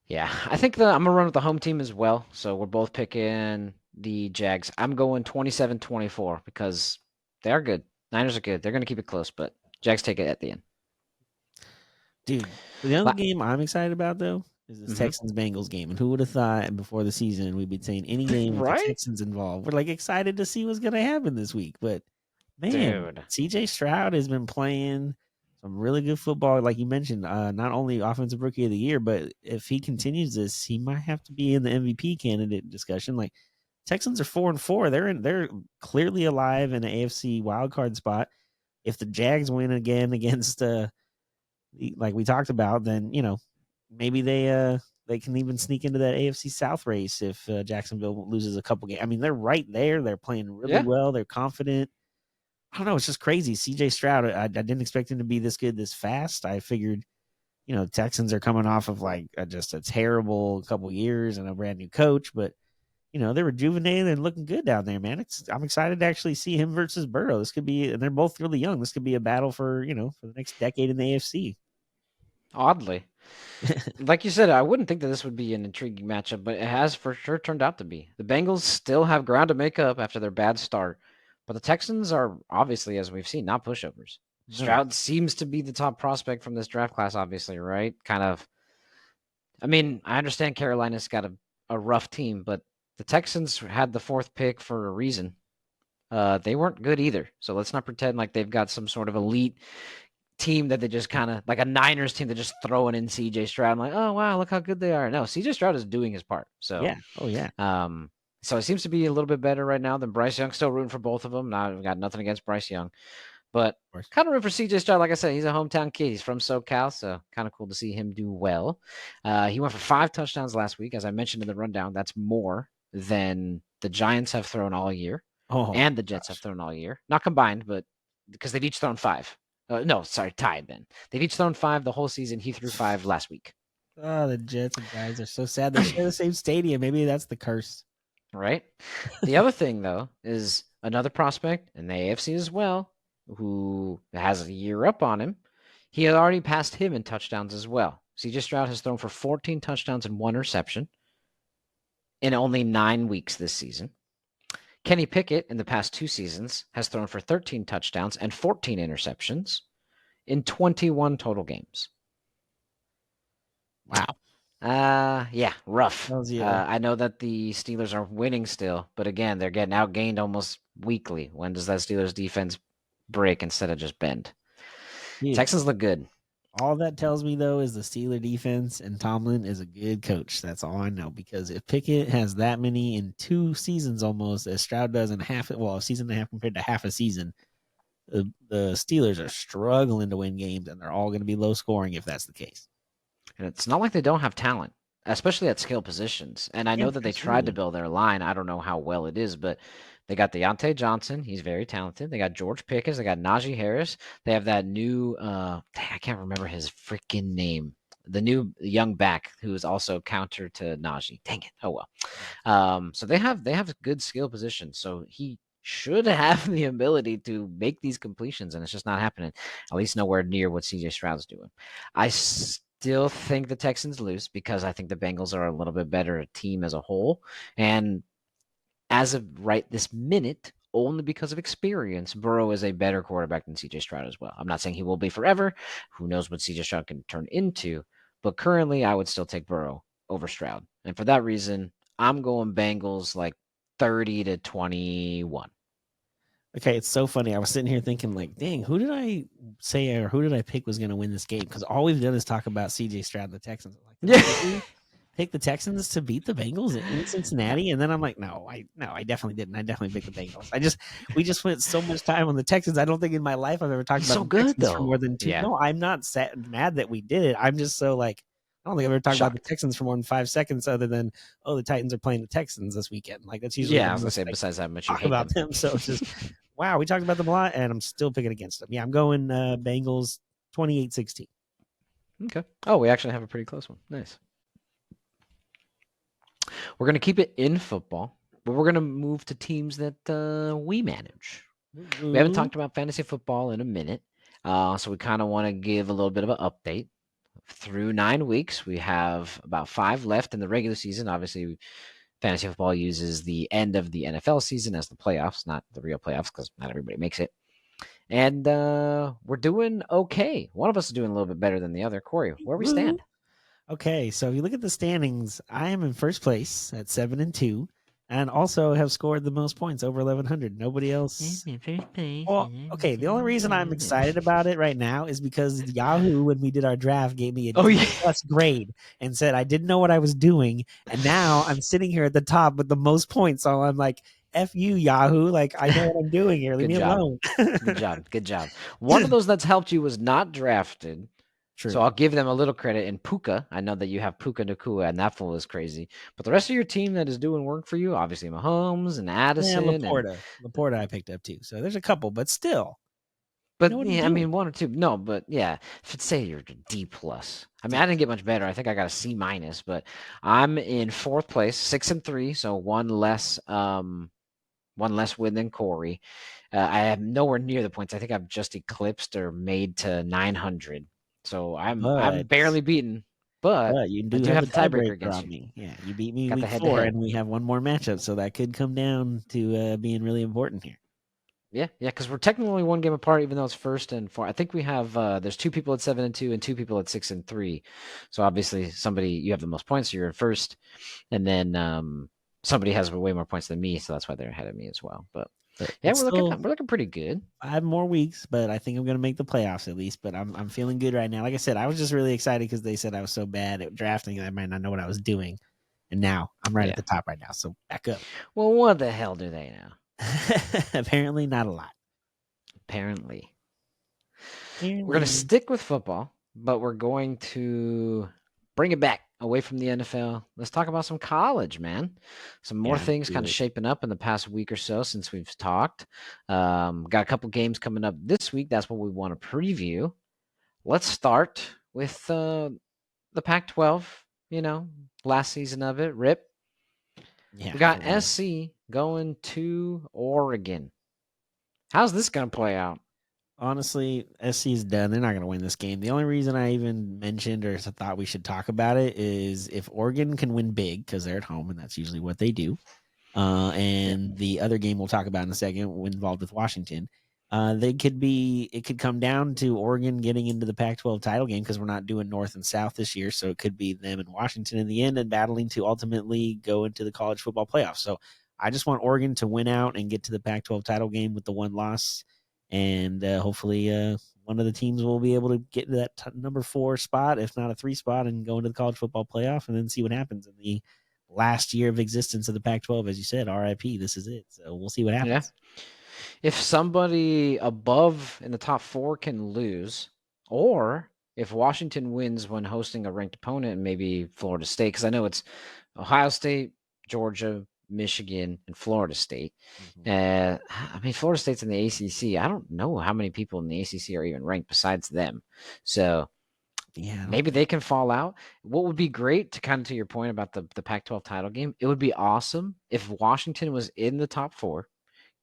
Yeah, I think I'm gonna run with the home team as well. So we're both picking the Jags. I'm going 27-24 because they're good. Niners are good. They're gonna keep it close, but Jags take it at the end. Dude, the other game I'm excited about though is this Mm-hmm. Texans Bengals game. And who would have thought before the season we'd be saying any game with the Right, Texans involved? We're like excited to see what's gonna happen this week. But man, dude. CJ Stroud has been playing some really good football, like you mentioned. Not only offensive rookie of the year, but if he continues this, he might have to be in the MVP candidate discussion. Like Texans are 4-4. They're clearly alive in an AFC wildcard spot. If the Jags win again against like we talked about, then maybe they can even sneak into that AFC South race if Jacksonville loses a couple games. I mean, they're right there. They're playing really Yeah. well. They're confident. I don't know. It's just crazy. CJ Stroud, I didn't expect him to be this good this fast. I figured, Texans are coming off of like just a terrible couple years and a brand new coach, but they're rejuvenated and looking good down there, man. I'm excited to actually see him versus Burrow. This could be, and they're both really young. This could be a battle for for the next decade in the AFC. Oddly, like you said, I wouldn't think that this would be an intriguing matchup, but it has for sure turned out to be. The Bengals still have ground to make up after their bad start, but the Texans are obviously, as we've seen, not pushovers. No, Stroud seems to be the top prospect from this draft class, obviously, right? Kind of. I mean, I understand Carolina's got a rough team, but the Texans had the fourth pick for a reason. They weren't good either, so let's not pretend like they've got some sort of elite team that they just kind of like a Niners team that just throwing in CJ Stroud. I'm like, oh wow, look how good they are. No, CJ Stroud is doing his part. So, yeah, oh yeah, um, so it seems to be a little bit better right now than Bryce Young. Still rooting for both of them. Now I've got nothing against Bryce Young, but of course. kind of rooting for CJ Stroud. Like I said, he's a hometown kid. He's from SoCal, so kind of cool to see him do well. He went for 5 touchdowns last week, as I mentioned in the rundown. That's more than the Giants have thrown all year, Oh and my the Jets have gosh, thrown all year. Not combined, but because they've each thrown 5. No, sorry, tied then. They've each thrown 5 the whole season. He threw 5 last week. Oh, the Jets and Giants are so sad. They share the same stadium. Maybe that's the curse. Right? The other thing, though, is another prospect in the AFC as well, who has a year up on him. He had already passed him in touchdowns as well. CJ Stroud has thrown for 14 touchdowns and 1 reception in only 9 weeks this season. Kenny Pickett, in the past 2 seasons, has thrown for 13 touchdowns and 14 interceptions in 21 total games. Wow. Yeah, rough. Yeah. I know that the Steelers are winning still, but again, they're getting outgained almost weekly. When does that Steelers defense break instead of just bend? Dude, Texans look good. all that tells me though is the Steeler defense and Tomlin is a good coach. That's all I know. Because if Pickett has that many in 2 seasons almost, as Stroud does in a season and a half compared to half a season, the Steelers are struggling to win games, and they're all going to be low scoring if that's the case. And it's not like they don't have talent, especially at skill positions. And I know that they tried to build their line. I don't know how well it is, but they got Deontay Johnson. He's very talented. They got George Pickens. They got Najee Harris. They have that new, I can't remember his freaking name. The new young back who is also counter to Najee. Dang it. Oh well. So they have good skill positions. So he should have the ability to make these completions, and it's just not happening. At least nowhere near what CJ Stroud's doing. I still think the Texans lose because I think the Bengals are a little bit better a team as a whole. And as of right this minute, only because of experience, Burrow is a better quarterback than CJ Stroud as well. I'm not saying he will be forever. Who knows what CJ Stroud can turn into? But currently, I would still take Burrow over Stroud. And for that reason, I'm going Bengals like 30-21. Okay, it's so funny. I was sitting here thinking, like, dang, who did I say or who did I pick was going to win this game? Because all we've done is talk about CJ Stroud and the Texans. I'm like, Yeah. pick the Texans to beat the Bengals in Cincinnati, and then I'm like, no, I definitely didn't. I definitely picked the Bengals. We just spent so much time on the Texans. I don't think in my life I've ever talked He's about so the good, Texans for though. more than 2. Yeah. No, I'm not mad that we did it. I'm just so like, I don't think I've ever talked about the Shocked. Texans for more than 5 seconds, other than the Titans are playing the Texans this weekend. Like that's usually Yeah, the I was gonna most say. I Besides how much you talk hate about them. them. So it's just wow, we talked about them a lot, and I'm still picking against them. Yeah, I'm going Bengals 28-16. Okay. Oh, we actually have a pretty close one. Nice. We're going to keep it in football, but we're going to move to teams that we manage. We haven't talked about fantasy football in a minute, so we kind of want to give a little bit of an update. Through 9 weeks, we have about 5 left in the regular season. Obviously, fantasy football uses the end of the NFL season as the playoffs, not the real playoffs, because not everybody makes it. And we're doing okay. One of us is doing a little bit better than the other. Corey, where we stand? Okay, so if you look at the standings, I am in first place at 7-2, and also have scored the most points over 1,100. Nobody else. Well, okay. The only reason I'm excited about it right now is because Yahoo, when we did our draft, gave me a D plus grade and said I didn't know what I was doing, and now I'm sitting here at the top with the most points. So I'm like, F you, Yahoo. Like, I know what I'm doing here. Leave me alone. Good job. Good job. One of those that's helped you was not drafted. True. So I'll give them a little credit. And Puka, I know that you have Puka Nakua, and that fool is crazy. But the rest of your team that is doing work for you, obviously Mahomes and Addison. And Laporta I picked up too. So there's a couple, but still. But yeah, I mean 1 or 2. No, but yeah, if say you're D plus. I mean, I didn't get much better. I think I got a C minus, but I'm in 4th place, 6-3, so one less win than Corey. I am nowhere near the points. I think I've just eclipsed or made to 900. So I'm barely beaten, but you I do have the tiebreaker against on you. me. Yeah, you beat me Got week 4, and we have one more matchup, so that could come down to being really important here. Yeah, because we're technically only 1 game apart, even though it's 1st and 4th. I think we have there's 2 people at 7-2 and 2 people at 6-3. So obviously you have the most points, so you're in 1st, and then somebody has way more points than me, so that's why they're ahead of me as well. But yeah, we're looking pretty good. 5 more weeks, but I think I'm going to make the playoffs at least. But I'm feeling good right now. Like I said, I was just really excited because they said I was so bad at drafting I might not know what I was doing, and now I'm right at the top right now. So back up. Well, what the hell do they know? Apparently, not a lot. Apparently. We're going to stick with football, but we're going to bring it back away from the NFL, let's talk about some college, man. Some more Yeah, let's things do kind of it. shaping up in the past week or so since we've talked. Got a couple games coming up this week. That's what we want to preview. Let's start with the Pac-12. You know, last season of it. Rip. Yeah, We for got real. SC going to Oregon. How's this gonna play out? Honestly, SC is done. They're not going to win this game. The only reason I even mentioned or thought we should talk about it is if Oregon can win big because they're at home and that's usually what they do. Yeah, And the other game we'll talk about in a second, involved with Washington. They could be. It could come down to Oregon getting into the Pac-12 title game because we're not doing North and South this year, so it could be them and Washington in the end and battling to ultimately go into the college football playoffs. So I just want Oregon to win out and get to the Pac-12 title game with the one loss, and hopefully one of the teams will be able to get to that number 4 spot, if not a 3 spot, and go into the college football playoff, and then see what happens in the last year of existence of the Pac-12. As you said, RIP. This is it. So we'll see what yeah. happens. If somebody above in the top 4 can lose, or if Washington wins when hosting a ranked opponent, and maybe Florida State, because I know it's Ohio State, Georgia, Michigan, and Florida State. Mm-hmm. I mean, Florida State's in the ACC. I don't know how many people in the ACC are even ranked besides them. So Yeah, I don't maybe think. they can fall out. What would be great, to kind of to your point about the Pac-12 title game, it would be awesome if Washington was in the top 4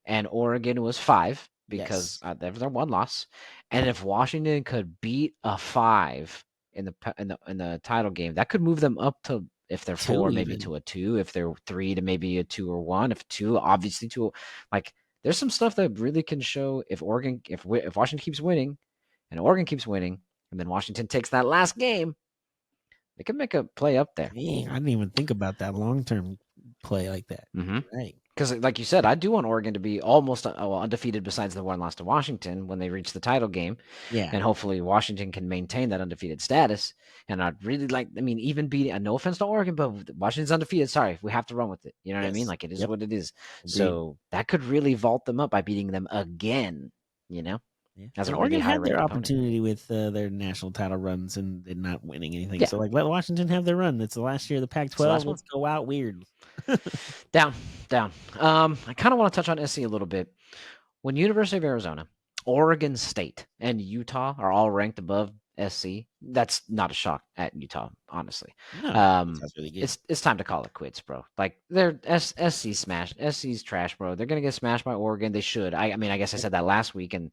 and Oregon was 5 because Yes, they have their one loss, and if Washington could beat a 5 in the title game, that could move them up to, if they're 2 4, maybe even. to a 2, if they're 3 to maybe a 2 or 1, if 2, obviously 2. Like there's some stuff that really can show if if Washington keeps winning and Oregon keeps winning, and then Washington takes that last game, they can make a play up there. Dang, I didn't even think about that long-term play like that. Mm-hmm. You're right. Because, like you said, I do want Oregon to be almost undefeated besides the one loss to Washington when they reach the title game. Yeah. And hopefully Washington can maintain that undefeated status. And I'd really like, I mean, even beating, no offense to Oregon, but Washington's undefeated. Sorry, we have to run with it. You know what I mean? Yes. Like it is Yep. what it is. Agreed. So that could really vault them up by beating them again, you know, Yeah. as And a really Oregon high had their ranked opponent. opportunity with their national title runs and did not winning anything. Yeah, So, like, let Washington have their run. It's the last year of the it's the Pac-12. last one. Let's go out weird. Down, down. I kind of want to touch on SC a little bit. When University of Arizona, Oregon State, and Utah are all ranked above SC, that's not a shock at Utah, honestly. No, Um, Utah's really good. it's time to call it quits, bro. Like they're SC smash. SC's trash, bro. They're gonna get smashed by Oregon. They should. I mean, I guess I Yep. said that last week, and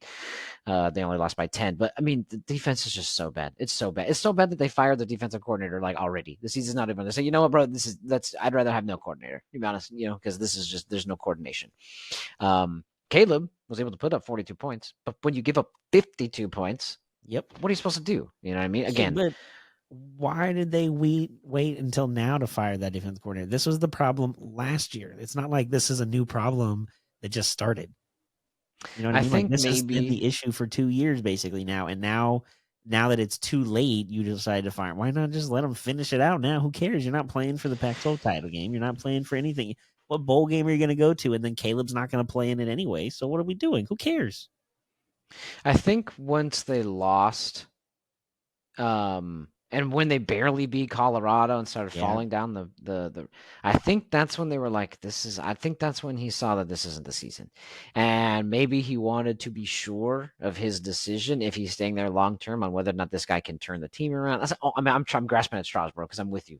they only lost by 10. But I mean, the defense is just so bad. It's so bad. It's so bad that they fired the defensive coordinator like already. The season's not even. They say, you know what, bro? I'd rather have no coordinator. To be honest, because this is just there's no coordination. Caleb was able to put up 42 points, but when you give up 52 points, Yep. what are you supposed to do? You know what I mean? Okay, Again, but why did they wait until now to fire that defense coordinator? This was the problem last year. It's not like this is a new problem that just started. You know what I I mean? Like think this has been maybe the issue for 2 years basically now, and now that it's too late, you decide to fire. Why not just let them finish it out now? Who cares? You're not playing for the Pac-12 title game. You're not playing for anything. What bowl game are you going to go to? And then Caleb's not going to play in it anyway. So what are we doing? Who cares? I think once they lost, and when they barely beat Colorado and started Yeah. falling down the I think that's when they were like, this is I think that's when he saw that this isn't the season. And maybe he wanted to be sure of his decision if he's staying there long term on whether or not this guy can turn the team around. I mean, I'm grasping at straws, bro, because I'm with you.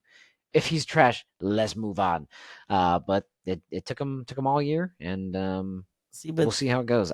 If he's trash, let's move on. But it took him all year, and See, we'll but see how it goes.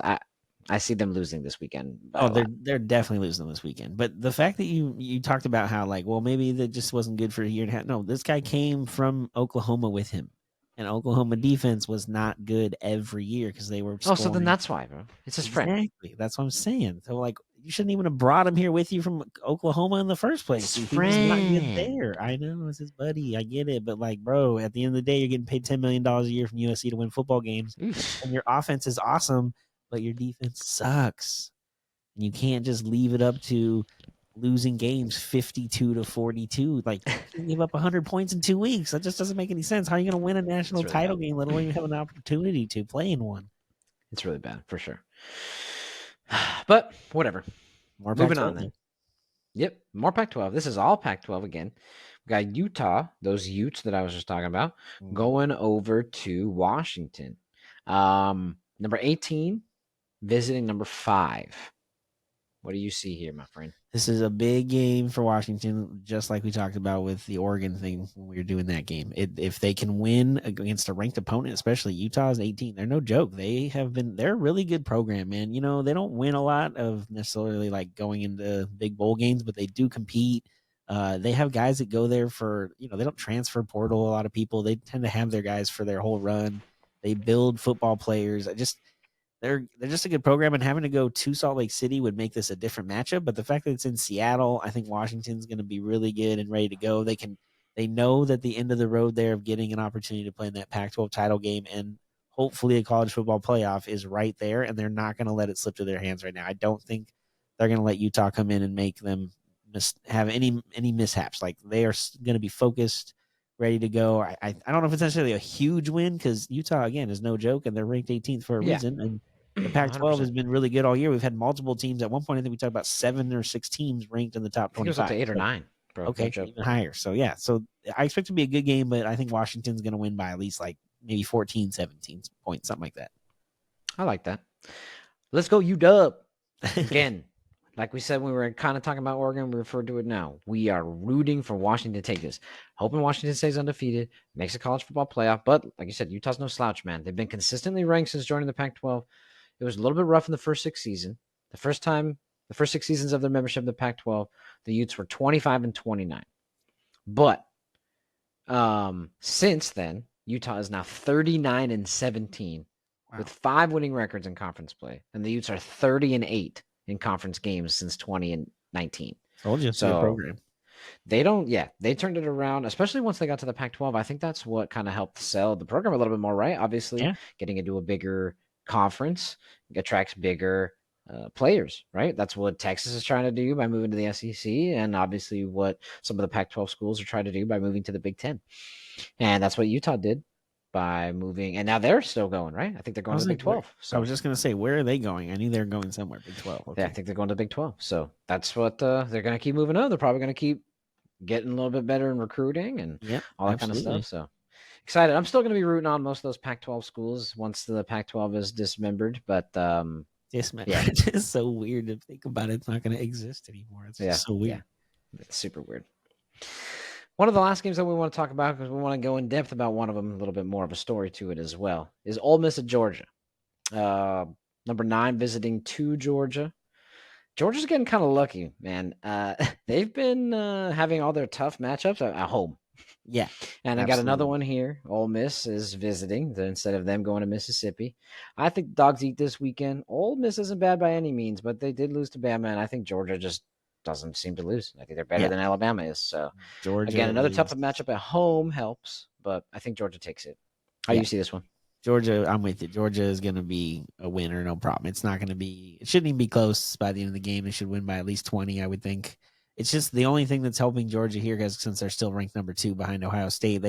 I see them losing this weekend by oh, a they're lot. they're definitely losing this weekend. But the fact that you talked about how like, well, maybe that just wasn't good for a year and a half. No, this guy came from Oklahoma with him, and Oklahoma defense was not good every year because they were Oh, so then scoring. that's why, bro. It's his friend. Exactly. That's what I'm saying. So like you shouldn't even have brought him here with you from Oklahoma in the first It's place. his He was not good friend. there. I know it's his buddy. I get it. But like, bro, at the end of the day, you're getting paid $10 million a year from USC to win football games. Oof. And your offense is awesome, but your defense sucks. And you can't just leave it up to losing games 52-42. Like you can't give up 100 points in 2 weeks. That just doesn't make any sense. How are you going to win a It's national really title bad. game, let alone you have an opportunity to play in one? It's really bad for sure. But whatever. More Moving on Pac-12 then. though. Yep, more Pac-12. This is all Pac-12 again. We got Utah, those Utes that I was just talking about, Mhm. going over to Washington. Number 18 visiting number 5. What do you see here, my friend? This is a big game for Washington, just like we talked about with the Oregon thing when we were doing that game. If they can win against a ranked opponent, especially Utah's 18, they're no joke. They're a really good program, man. You know, they don't win a lot of necessarily like going into big bowl games, but they do compete. They have guys that go there for, they don't transfer portal a lot of people. They tend to have their guys for their whole run. They build football players. They're just a good program, and having to go to Salt Lake City would make this a different matchup. But the fact that it's in Seattle, I think Washington's going to be really good and ready to go. They know that the end of the road there of getting an opportunity to play in that Pac-12 title game and hopefully a college football playoff is right there, and they're not going to let it slip through their hands right now. I don't think they're going to let Utah come in and make them have any mishaps. Like they are going to be focused, ready to go. I don't know if it's necessarily a huge win because Utah again is no joke, and they're ranked 18th for a Yeah, reason. And the Pac-12 has 100%. been really good all year. We've had multiple teams. At one point, I think we talked about 7 or 6 teams ranked in the top I think it was up to 25. 8 or So 9, bro. No okay, joke. even higher. So yeah, so I expect it to be a good game, but I think Washington's going to win by at least like maybe 14, 17 points, something like that. I like that. Let's go UW. Again, like we said, when we were kind of talking about Oregon, we referred to it now. We are rooting for Washington to take this. Hoping Washington stays undefeated, makes a college football playoff. But like you said, Utah's no slouch, man. They've been consistently ranked since joining the Pac-12. It was a little bit rough in the first 6 seasons. The first 6 seasons of their membership in the Pac-12, the Utes were 25 and 29. But since then, Utah is now 39 and 17 Wow. with 5 winning records in conference play, and the Utes are 30 and 8 in conference games since 2019. Told you it's a good So program. they turned it around, especially once they got to the Pac-12. I think that's what kind of helped sell the program a little bit more, right? Obviously, Yeah. getting into a bigger conference attracts bigger players, right? That's what Texas is trying to do by moving to the SEC, and obviously what some of the Pac-12 schools are trying to do by moving to the Big Ten. And that's what Utah did by moving, and now they're still going, right? I think they're I going to was the Big like, 12. I So was just going to say, where are they going? I knew they were going somewhere. Big 12. yeah, I Okay. think they're going to the Big 12. So that's what they're going to keep moving on. They're probably going to keep getting a little bit better in recruiting and Yep. all that kind of stuff. Absolutely. So excited. I'm still going to be rooting on most of those Pac-12 schools once the Pac-12 is dismembered. But yeah, Dismembered is so weird to think about it. It's not going to exist anymore. It's yeah, just so yeah, weird. it's super weird. One of the last games that we want to talk about, because we want to go in depth about one of them, a little bit more of a story to it as well, is Ole Miss at Georgia. Uh, Number 9 visiting to Georgia. Georgia's getting kind of lucky, man. They've been having all their tough matchups at home. Yeah. And I got another Absolutely. one here. Ole Miss is visiting instead of them going to Mississippi. I think dogs eat this weekend. Ole Miss isn't bad by any means, but they did lose to Bama, and I think Georgia just doesn't seem to lose. I think they're better Yeah. than Alabama is. So Georgia again, another tough is matchup at home helps, but I think Georgia takes it. How do yeah. you see this one? Georgia, I'm with you. Georgia is going to be a winner, no problem. It's not going to be. It shouldn't even be close by the end of the game. They should win by at least 20, I would think. It's just the only thing that's helping Georgia here, guys, since they're still ranked number 2 behind Ohio State.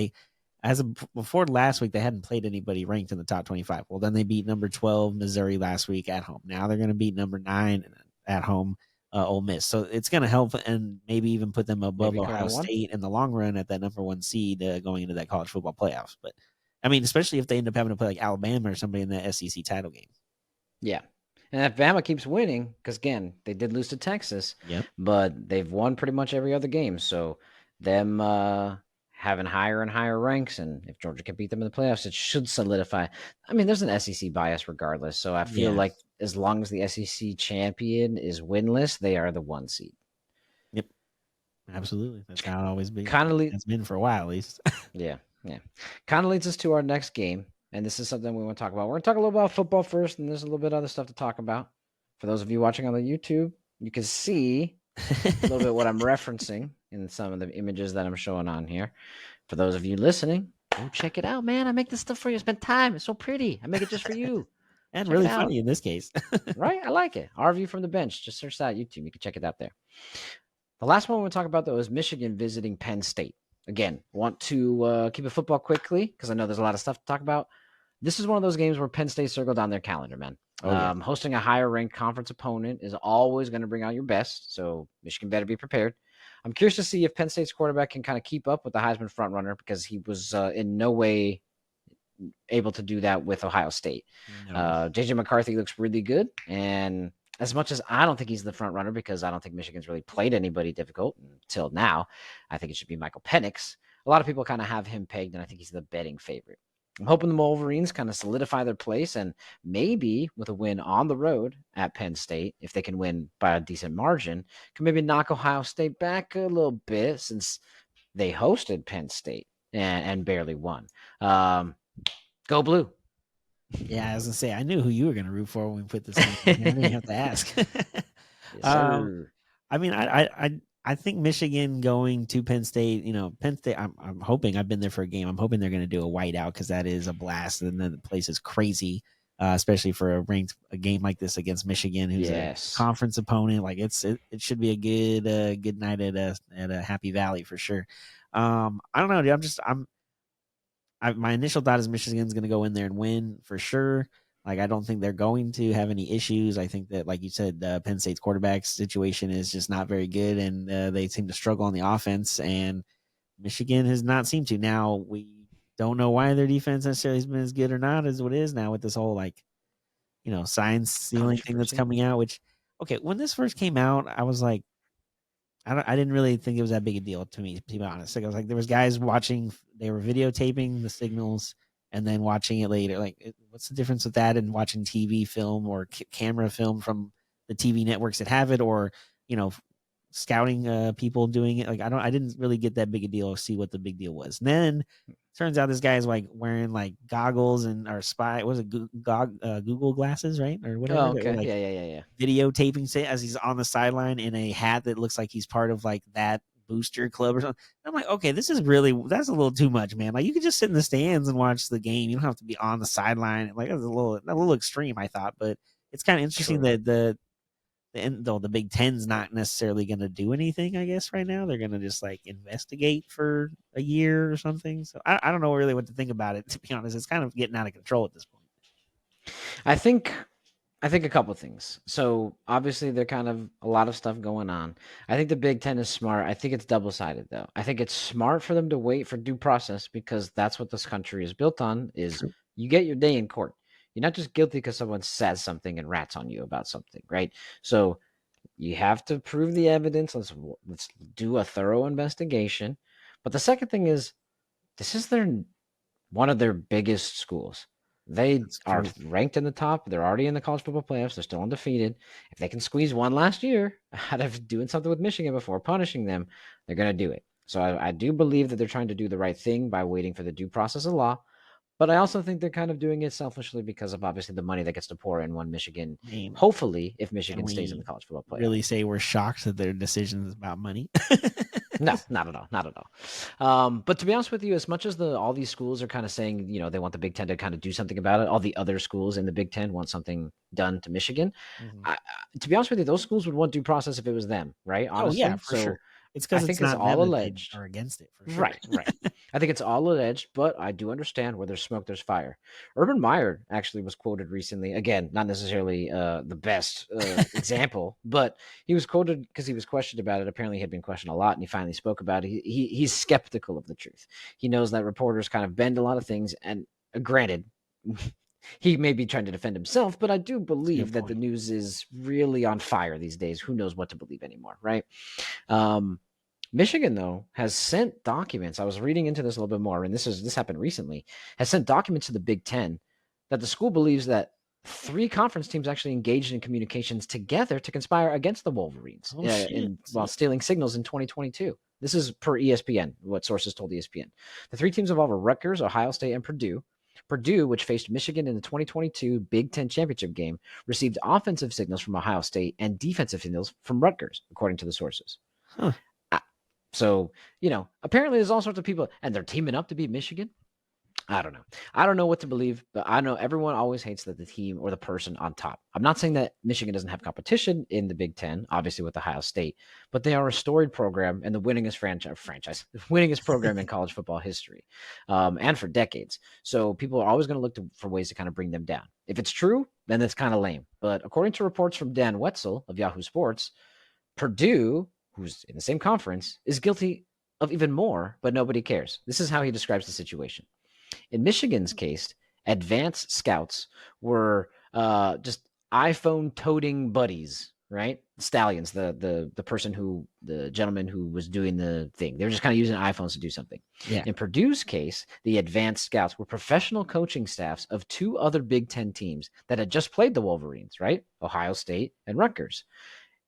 Before last week, they hadn't played anybody ranked in the top 25. Well, then they beat number 12 Missouri last week at home. Now they're going to beat number 9 at home, Ole Miss. So it's going to help and maybe even put them above Maybe come Ohio out one? State in the long run at that number 1 seed going into that college football playoffs. But I mean, especially if they end up having to play like Alabama or somebody in that SEC title game. Yeah. And if Bama keeps winning, because again, they did lose to Texas, Yep. but they've won pretty much every other game. So them having higher and higher ranks, and if Georgia can beat them in the playoffs, it should solidify. I mean, there's an SEC bias regardless. So I feel Yeah. like as long as the SEC champion is winless, they are the 1 seed. Yep. Absolutely. That's how it always been. Kind of It's been for a while, at least. Yeah, yeah. Kind of leads us to our next game, and this is something we want to talk about. We're going to talk a little about football first, and there's a little bit of other stuff to talk about. For those of you watching on the YouTube, you can see a little bit what I'm referencing in some of the images that I'm showing on here. For those of you listening, go check it out, man. I make this stuff for you. Spend time. It's so pretty. I make it just for you. And Check it really out. funny in this case. Right? I like it. Our view from the bench. Just search that YouTube. You can check it out there. The last one we'll talk about, though, is Michigan visiting Penn State. Again, want to keep it football quickly because I know there's a lot of stuff to talk about. This is one of those games where Penn State circled on their calendar, man. Oh, yeah. Hosting a higher ranked conference opponent is always going to bring out your best. So Michigan better be prepared. I'm curious to see if Penn State's quarterback can kind of keep up with the Heisman frontrunner because he was in no way able to do that with Ohio State. No. JJ McCarthy looks really good, and as much as I don't think he's the front runner because I don't think Michigan's really played anybody difficult until now, I think it should be Michael Penix. A lot of people kind of have him pegged, and I think he's the betting favorite. I'm hoping the Wolverines kind of solidify their place and maybe with a win on the road at Penn State, if they can win by a decent margin, can maybe knock Ohio State back a little bit since they hosted Penn State and barely won. Go Blue. Yeah, I was gonna say I knew who you were gonna root for when we put this game on here. I didn't even have to ask. Yes, um, sir. I mean, I think Michigan going to Penn State. You know, Penn State. I'm hoping I've been there for a game. I'm hoping they're going to do a whiteout because that is a blast, and then the place is crazy, especially for a game like this against Michigan, who's a Yes. conference opponent. Like it should be a good night at a Happy Valley for sure. I don't know, dude. My initial thought is Michigan's going to go in there and win for sure. Like, I don't think they're going to have any issues. I think that, like you said, Penn State's quarterback situation is just not very good, and they seem to struggle on the offense. And Michigan has not seemed to. Now we don't know why their defense necessarily has been as good or not as what it is now with this whole science ceiling thing that's Controversy. coming out. Which, okay, when this first came out, I was like, I didn't really think it was that big a deal to me, to be honest. Like, I was like, there was guys watching, they were videotaping the signals and then watching it later. Like, what's the difference with that and watching TV film or camera film from the TV networks that have it, or you know, scouting people doing it? Like, I didn't really get that big a deal or see what the big deal was. And then turns out this guy's like wearing like goggles and or spy, was it Google glasses, right, or whatever, Oh, that were okay. like Yeah. videotaping as he's on the sideline in a hat that looks like he's part of like that booster club or something. I'm like, okay, that's a little too much, man. Like, you could just sit in the stands and watch the game. You don't have to be on the sideline. Like, that's a little extreme, I thought, but it's kind of interesting True. that the Big Ten's not necessarily going to do anything. I guess right now they're going to just like investigate for a year or something. So I don't know really what to think about it. To be honest, it's kind of getting out of control at this point. I think a couple things. So obviously there kind of a lot of stuff going on. I think the Big Ten is smart. I think it's double sided though. I think it's smart for them to wait for due process because that's what this country is built on. Is True. you get your day in court. You're not just guilty because someone says something and rats on you about something, right? So you have to prove the evidence. Let's do a thorough investigation. But the second thing is this is one of their biggest schools. They That's are true. ranked in the top. They're already in the college football playoffs. They're still undefeated. If they can squeeze one last year out of doing something with Michigan before punishing them, they're going to do it. So I do believe that they're trying to do the right thing by waiting for the due process of law. But I also think they're kind of doing it selfishly because of obviously the money that gets to pour in when Michigan, I mean, hopefully, if can Michigan stays in the we college football playoff. really say we're shocked that their decision is about money? No, not at all, not at all. But to be honest with you, as much as all these schools are kind of saying, they want the Big Ten to kind of do something about it, all the other schools in the Big Ten want something done to Michigan. Mhm. To be honest with you, those schools would want due process if it was them, right? Oh yeah, Honestly, for sure. so It's I because it's think it's not all them that they alleged. are against it for sure. Right. I think it's all alleged, but I do understand where there's smoke, there's fire. Urban Meyer actually was quoted recently. Again, not necessarily the best example, but he was quoted because he was questioned about it. Apparently, he had been questioned a lot, and he finally spoke about it. He's skeptical of the truth. He knows that reporters kind of bend a lot of things, and granted, he may be trying to defend himself, but I do That's a good believe that the point. news is really on fire these days. Who knows what to believe anymore, right? Um, Michigan, though, has sent documents. I was reading into this a little bit more, and this happened recently. Has sent documents to the Big Ten that the school believes that three conference teams actually engaged in communications together to conspire against the Wolverines, Oh shit! while See, stealing signals in 2022. This is per ESPN, what sources told ESPN. The three teams involved were Rutgers, Ohio State, and Purdue. Purdue, which faced Michigan in the 2022 Big Ten championship game, received offensive signals from Ohio State and defensive signals from Rutgers, according to the sources. huh? So, apparently there's all sorts of people, and they're teaming up to beat Michigan. I don't know. I don't know what to believe, but I know everyone always hates that the team or the person on top. I'm not saying that Michigan doesn't have competition in the Big Ten, obviously with Ohio State, but they are a storied program and the winningest the winningest program in college football history, and for decades. So people are always going to look for ways to kind of bring them down. If it's true, then it's kind of lame. But according to reports from Dan Wetzel of Yahoo Sports, Purdue, who's in the same conference, is guilty of even more, but nobody cares. This is how he describes the situation. In Michigan's case, advanced scouts were just iPhone toting buddies, right? Stallions, the person who the gentleman who was doing the thing. They were just kind of using iPhones to do something. Yeah. In Purdue's case, the advanced scouts were professional coaching staffs of two other Big Ten teams that had just played the Wolverines, right? Ohio State and Rutgers,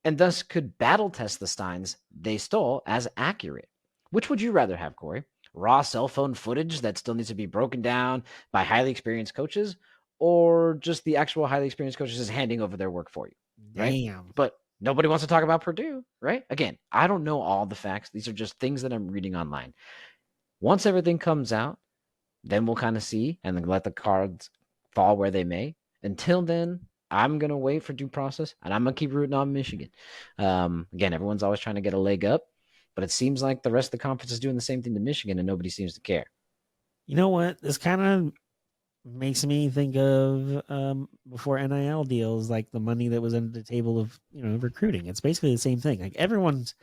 and thus could battle test the Steins they stole as accurate. Which would you rather have, Corey? Raw cell phone footage that still needs to be broken down by highly experienced coaches, or just the actual highly experienced coaches just handing over their work for you, right? Damn. But nobody wants to talk about Purdue, right? Again, I don't know all the facts. These are just things that I'm reading online. Once everything comes out, then we'll kind of see and then let the cards fall where they may. Until then, I'm going to wait for due process and I'm going to keep rooting on Michigan. Again, everyone's always trying to get a leg up, but it seems like the rest of the conference is doing the same thing to Michigan and nobody seems to care. You know what? This kind of makes me think of before NIL deals, like the money that was under the table of recruiting. It's basically the same thing. Like everyone's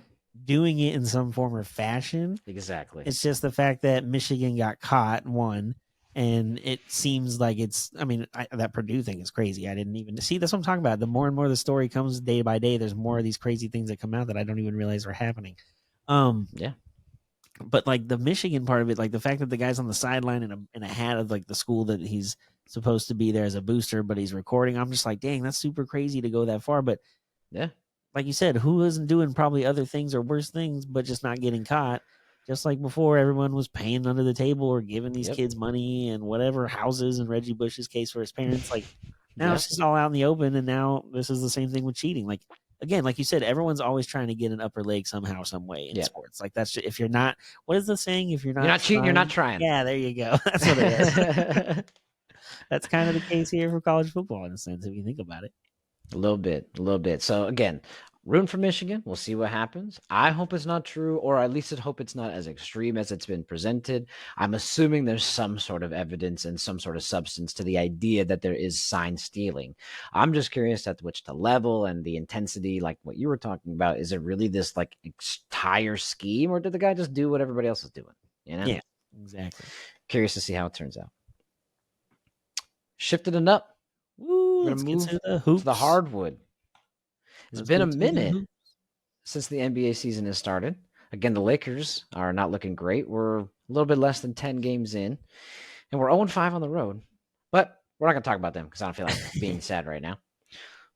doing it in some form or fashion. Exactly. It's just the fact that Michigan got caught one, and it seems like that Purdue thing is crazy. I didn't even see that's what I'm talking about. The more and more the story comes day by day, there's more of these crazy things that come out that I don't even realize are happening. Yeah. But like the Michigan part of it, like the fact that the guy's on the sideline in a hat of like the school that he's supposed to be there as a booster, but he's recording. I'm just like, dang, that's super crazy to go that far. But yeah, like you said, who isn't doing probably other things or worse things, but just not getting caught? Just like before, everyone was paying under the table or giving these kids money and whatever, houses in Reggie Bush's case for his parents. Like now it's just all out in the open, and now this is the same thing with cheating. Like again, like you said, everyone's always trying to get an upper leg somehow, some way in sports. Like that's just, if you're not, what is the saying? If you're not cheating, you're not trying. Yeah, there you go. That's what it is. That's kind of the case here for college football in a sense, if you think about it. A little bit. So again, rooting for Michigan. We'll see what happens. I hope it's not true, or at least I hope it's not as extreme as it's been presented. I'm assuming there's some sort of evidence and some sort of substance to the idea that there is sign stealing. I'm just curious at which the level and the intensity, like what you were talking about. Is it really this like entire scheme, or did the guy just do what everybody else is doing? Yeah, exactly. Curious to see how it turns out. Shifted it up. Woo, We're let's gonna get move to the hoops. to the hardwood. It's Let's been a get to the minute hoops. since the NBA season has started. Again, the Lakers are not looking great. We're a little bit less than 10 games in, and we're 0-5 on the road. But we're not going to talk about them because I don't feel like being sad right now.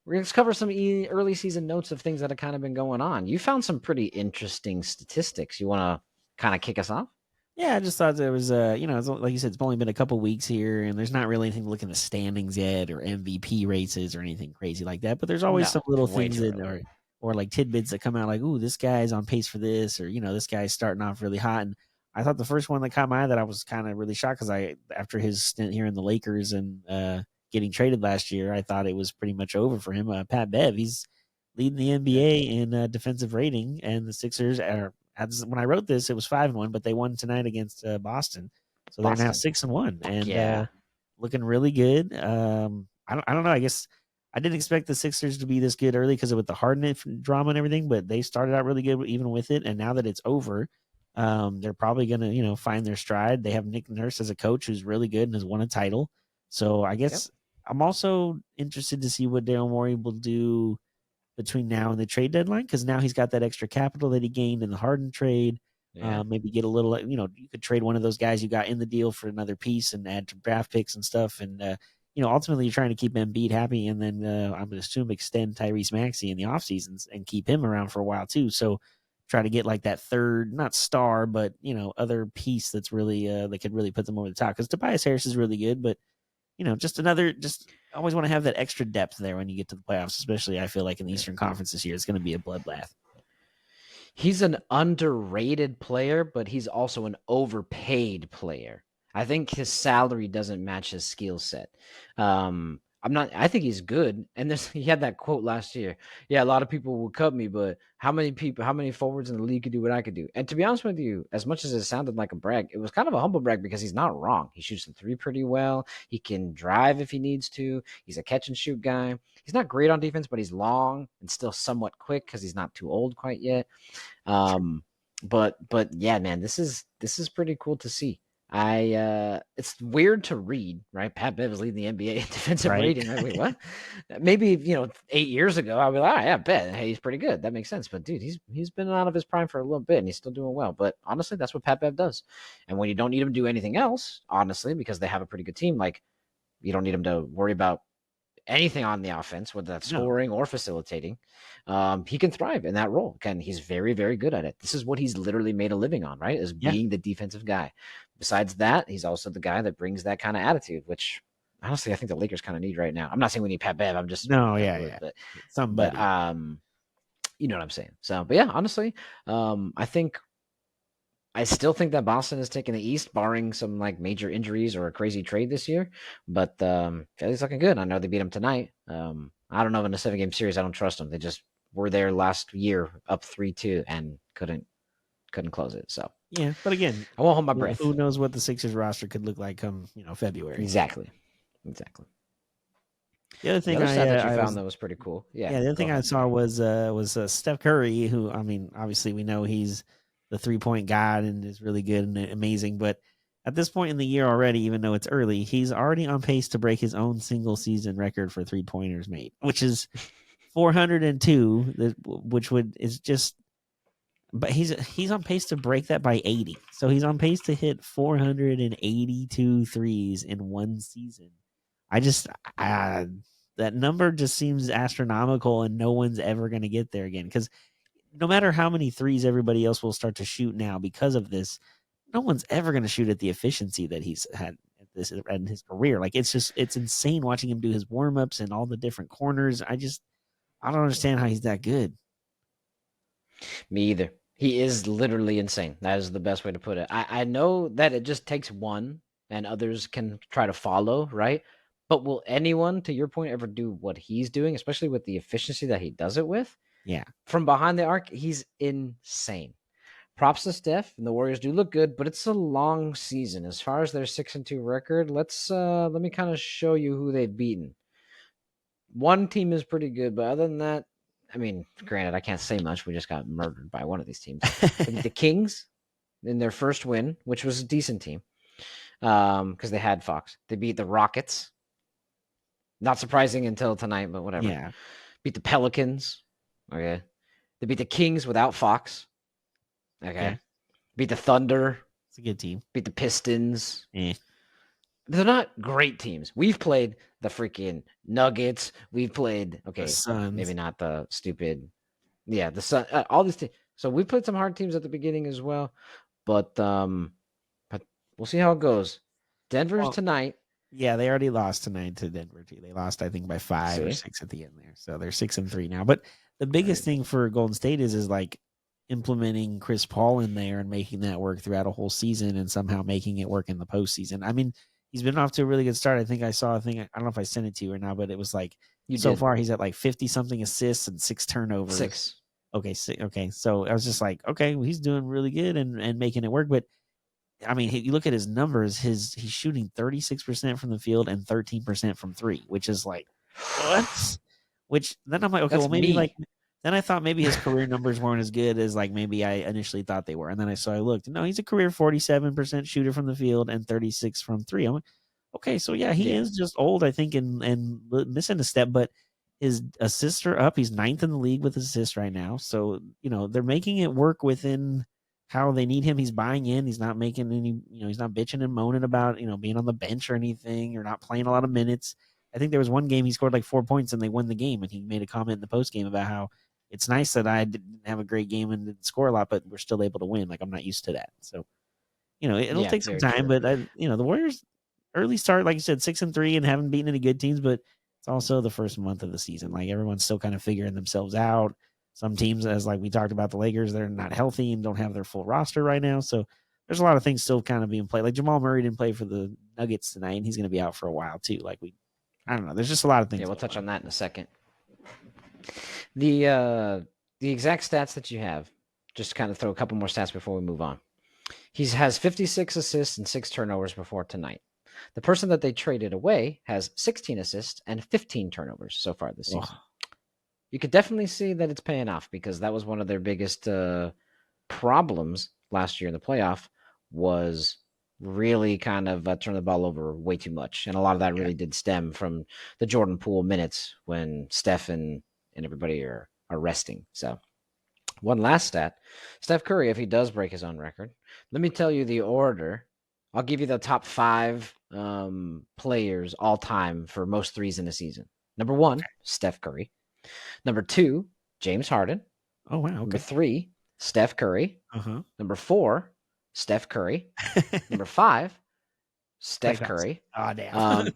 We're going to cover some early season notes of things that have kind of been going on. You found some pretty interesting statistics. You want to kind of kick us off? Yeah, I just thought there was, it's, like you said, it's only been a couple weeks here, and there's not really anything to look in the standings yet or MVP races or anything crazy like that. But there's always some little things that are, or like tidbits that come out like, ooh, this guy's on pace for this, or, this guy's starting off really hot. And I thought the first one that caught my eye that I was kind of really shocked because after his stint here in the Lakers and getting traded last year, I thought it was pretty much over for him. Pat Bev, he's leading the NBA in defensive rating, and the Sixers are. When I wrote this, it was 5-1, but they won tonight against Boston, so they're now 6-1 and looking really good. I don't know. I guess I didn't expect the Sixers to be this good early because with the Harden drama and everything, but they started out really good even with it. And now that it's over, they're probably gonna find their stride. They have Nick Nurse as a coach who's really good and has won a title. So I guess I'm also interested to see what Daryl Morey will do between now and the trade deadline, because now he's got that extra capital that he gained in the Harden trade. Maybe get a little, you could trade one of those guys you got in the deal for another piece and add draft picks and stuff. And, ultimately you're trying to keep Embiid happy. And then I'm going to assume extend Tyrese Maxey in the off seasons and keep him around for a while too. So try to get like that third, not star, but, other piece that's really, that could really put them over the top. Because Tobias Harris is really good, but just always want to have that extra depth there when you get to the playoffs, especially I feel like in the Eastern Conference this year, it's going to be a bloodbath. He's an underrated player, but he's also an overpaid player. I think his salary doesn't match his skill set. I think he's good. And he had that quote last year. Yeah, a lot of people will cut me, but how many forwards in the league could do what I could do? And to be honest with you, as much as it sounded like a brag, it was kind of a humble brag because he's not wrong. He shoots the three pretty well. He can drive if he needs to. He's a catch and shoot guy. He's not great on defense, but he's long and still somewhat quick because he's not too old quite yet. But yeah, man, this is pretty cool to see. It's weird to read, right? Pat Bev is leading the NBA in defensive Right. rating. Right? Wait, what? Maybe 8 years ago, I'd be like, yeah, I bet. Hey, he's pretty good. That makes sense. But dude, he's been out of his prime for a little bit, and he's still doing well. But honestly, that's what Pat Bev does. And when you don't need him to do anything else, honestly, because they have a pretty good team, like you don't need him to worry about anything on the offense, whether that's No. scoring or facilitating, he can thrive in that role. Again, he's very, very good at it. This is what he's literally made a living on, right? Is being the defensive guy. Besides that, he's also the guy that brings that kind of attitude, which honestly, I think the Lakers kind of need right now. I'm not saying we need Pat Bev. I'm just but somebody. You know what I'm saying. So, but yeah, honestly, I still think that Boston is taking the East, barring some like major injuries or a crazy trade this year. But Philly's looking good. I know they beat them tonight. I don't know, in a 7-game series, I don't trust them. They just were there last year up 3-2 and couldn't close it. So yeah, but again, I won't hold my breath. Who knows what the Sixers roster could look like come February? Exactly. The other thing that you found that was pretty cool. Yeah. The other thing I saw was Steph Curry, who, I mean, obviously we know he's the 3-point god and is really good and amazing, but at this point in the year already, even though it's early, he's already on pace to break his own single season record for 3-pointers made, which is 402, but he's on pace to break that by 80. So he's on pace to hit 482 threes in one season. That number just seems astronomical, and no one's ever going to get there again. Because no matter how many threes everybody else will start to shoot now because of this, no one's ever going to shoot at the efficiency that he's had in his career. Like, it's insane watching him do his warm-ups and all the different corners. I don't understand how he's that good. Me either. He is literally insane. That is the best way to put it. I know that it just takes one and others can try to follow, right? But will anyone, to your point, ever do what he's doing, especially with the efficiency that he does it with? Yeah. From behind the arc, he's insane. Props to Steph, and the Warriors do look good, but it's a long season. As far as their 6-2 record, let me kind of show you who they've beaten. One team is pretty good, but other than that, I mean, granted, I can't say much. We just got murdered by one of these teams. The Kings in their first win, which was a decent team, because they had Fox. They beat the Rockets. Not surprising until tonight, but whatever. Yeah. Beat the Pelicans. Okay. They beat the Kings without Fox. Okay. Yeah. Beat the Thunder. It's a good team. Beat the Pistons. They're not great teams. We've played the freaking Nuggets. We've played, okay, maybe not the stupid. Yeah, the Sun. All these teams. So we played some hard teams at the beginning as well. But we'll see how it goes. Denver's tonight. Yeah, they already lost tonight to Denver too. They lost, I think, by 5 or 6 at the end there. So they're 6-3 now. But the biggest thing for Golden State is like implementing Chris Paul in there and making that work throughout a whole season and somehow making it work in the postseason. I mean, he's been off to a really good start. I think I saw a thing. I don't know if I sent it to you or not, but it was like far he's at like 50-something assists and 6 turnovers. 6. Okay. Okay. So I was just like, okay, well, he's doing really good and making it work. But I mean, you look at his numbers, he's shooting 36% from the field and 13% from 3, which is like, what? Which then I'm like, okay, well, maybe then I thought maybe his career numbers weren't as good as like maybe I initially thought they were. And then I looked, no, he's a career 47% shooter from the field and 36 from 3. I'm like, okay, so yeah, he is just old, I think, and missing a step, but his assists are up. He's 9th in the league with assists right now. So, they're making it work within how they need him. He's buying in. He's not making any, he's not bitching and moaning about, being on the bench or anything or not playing a lot of minutes. I think there was one game he scored like 4 points and they won the game. And he made a comment in the post game about how it's nice that I didn't have a great game and didn't score a lot, but we're still able to win. Like, I'm not used to that. So, it'll take some time, but the Warriors early start, like you said, 6-3 and haven't beaten any good teams, but it's also the first month of the season. Like, everyone's still kind of figuring themselves out. Some teams, as like we talked about the Lakers, they're not healthy and don't have their full roster right now. So there's a lot of things still kind of being played. Like Jamal Murray didn't play for the Nuggets tonight, and he's going to be out for a while too. Like we I don't know. There's just a lot of things. Yeah, we'll touch on that in a second. The exact stats that you have, just to kind of throw a couple more stats before we move on. He has 56 assists and 6 turnovers before tonight. The person that they traded away has 16 assists and 15 turnovers so far this season. You could definitely see that it's paying off because that was one of their biggest problems last year in the playoff was really kind of turn the ball over way too much. And a lot of that really did stem from the Jordan Poole minutes when Steph and everybody are resting. So one last stat, Steph Curry, if he does break his own record, let me tell you the order. I'll give you the top 5 players all time for most threes in a season. Number 1, Steph Curry. Number 2, James Harden. Oh, wow. Okay. Number 3, Steph Curry. Uh-huh. Number 4, Steph Curry. Number 5, Steph Curry. Oh, damn.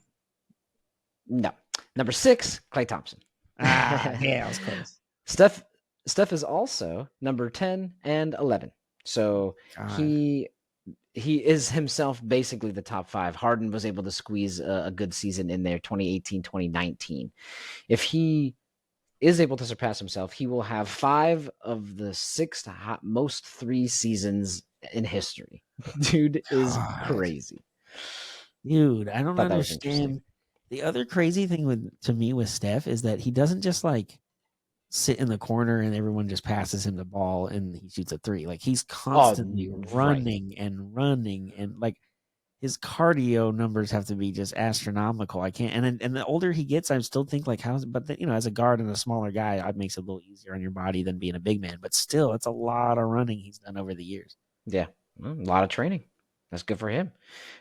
No. Number 6, Klay Thompson. Yeah, that was close. Steph is also number 10 and 11. So he is himself basically the top 5. Harden was able to squeeze a good season in there, 2018, 2019. If he is able to surpass himself, he will have 5 of the 6 most 3 seasons in history. Dude is crazy. Dude, I don't understand. The other crazy thing to me with Steph is that he doesn't just like sit in the corner and everyone just passes him the ball and he shoots a 3. Like he's constantly running and like his cardio numbers have to be just astronomical. I can't. And the older he gets, I still think like as a guard and a smaller guy, it makes it a little easier on your body than being a big man. But still, it's a lot of running he's done over the years. Yeah, a lot of training. That's good for him.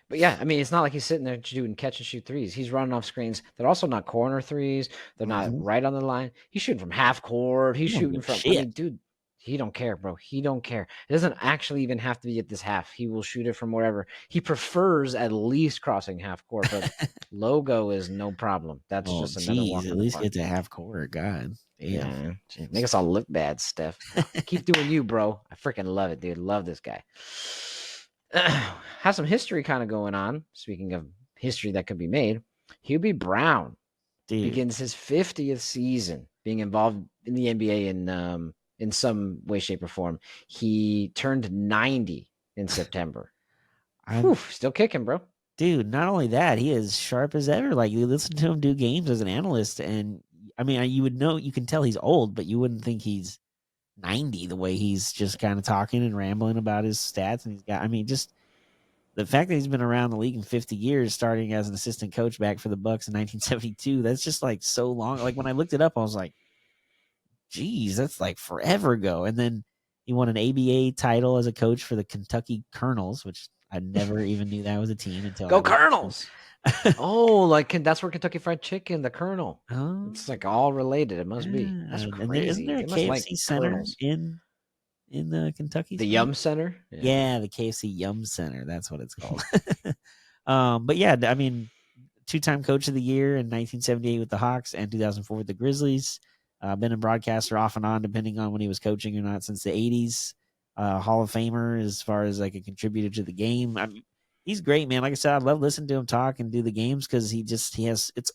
But yeah, I mean, it's not like he's sitting there doing catch and shoot threes. He's running off screens. They're also not corner threes. They're not right on the line. He's shooting from half court. He's shooting from. I mean, dude, he don't care, bro. He don't care. It doesn't actually even have to be at this half. He will shoot it from wherever. He prefers at least crossing half court, but logo is no problem. That's just another walk. At least get to half court. God. Yeah. Make us all look bad, Steph. Keep doing you, bro. I freaking love it, dude. Love this guy. Has some history kind of going on. Speaking of history that could be made, Hubie Brown begins his 50th season being involved in the NBA in some way, shape, or form. He turned 90 in September. Still kicking, bro. Dude, not only that, he is sharp as ever. Like you listen to him do games as an analyst, and I mean, you would know, you can tell he's old, but you wouldn't think he's 90 the way he's just kind of talking and rambling about his stats. And he's got, I mean, just the fact that he's been around the league in 50 years, starting as an assistant coach back for the Bucks in 1972, that's just like so long. Like when I looked it up, I was like, geez, that's like forever ago. And then he won an ABA title as a coach for the Kentucky Colonels, which I never even knew that was a team until Go Colonels. Like that's where Kentucky Fried Chicken, the Colonel. Oh. It's like all related. It must be. That's crazy. Isn't there a KFC center in the Kentucky? The Yum Center. Yeah, the KFC Yum Center. That's what it's called. But yeah, I mean, 2-time Coach of the Year in 1978 with the Hawks and 2004 with the Grizzlies. Been a broadcaster off and on, depending on when he was coaching or not, since the 80s. Hall of Famer as far as like a contributor to the game. I mean, he's great, man. Like I said, I love listening to him talk and do the games because he has it's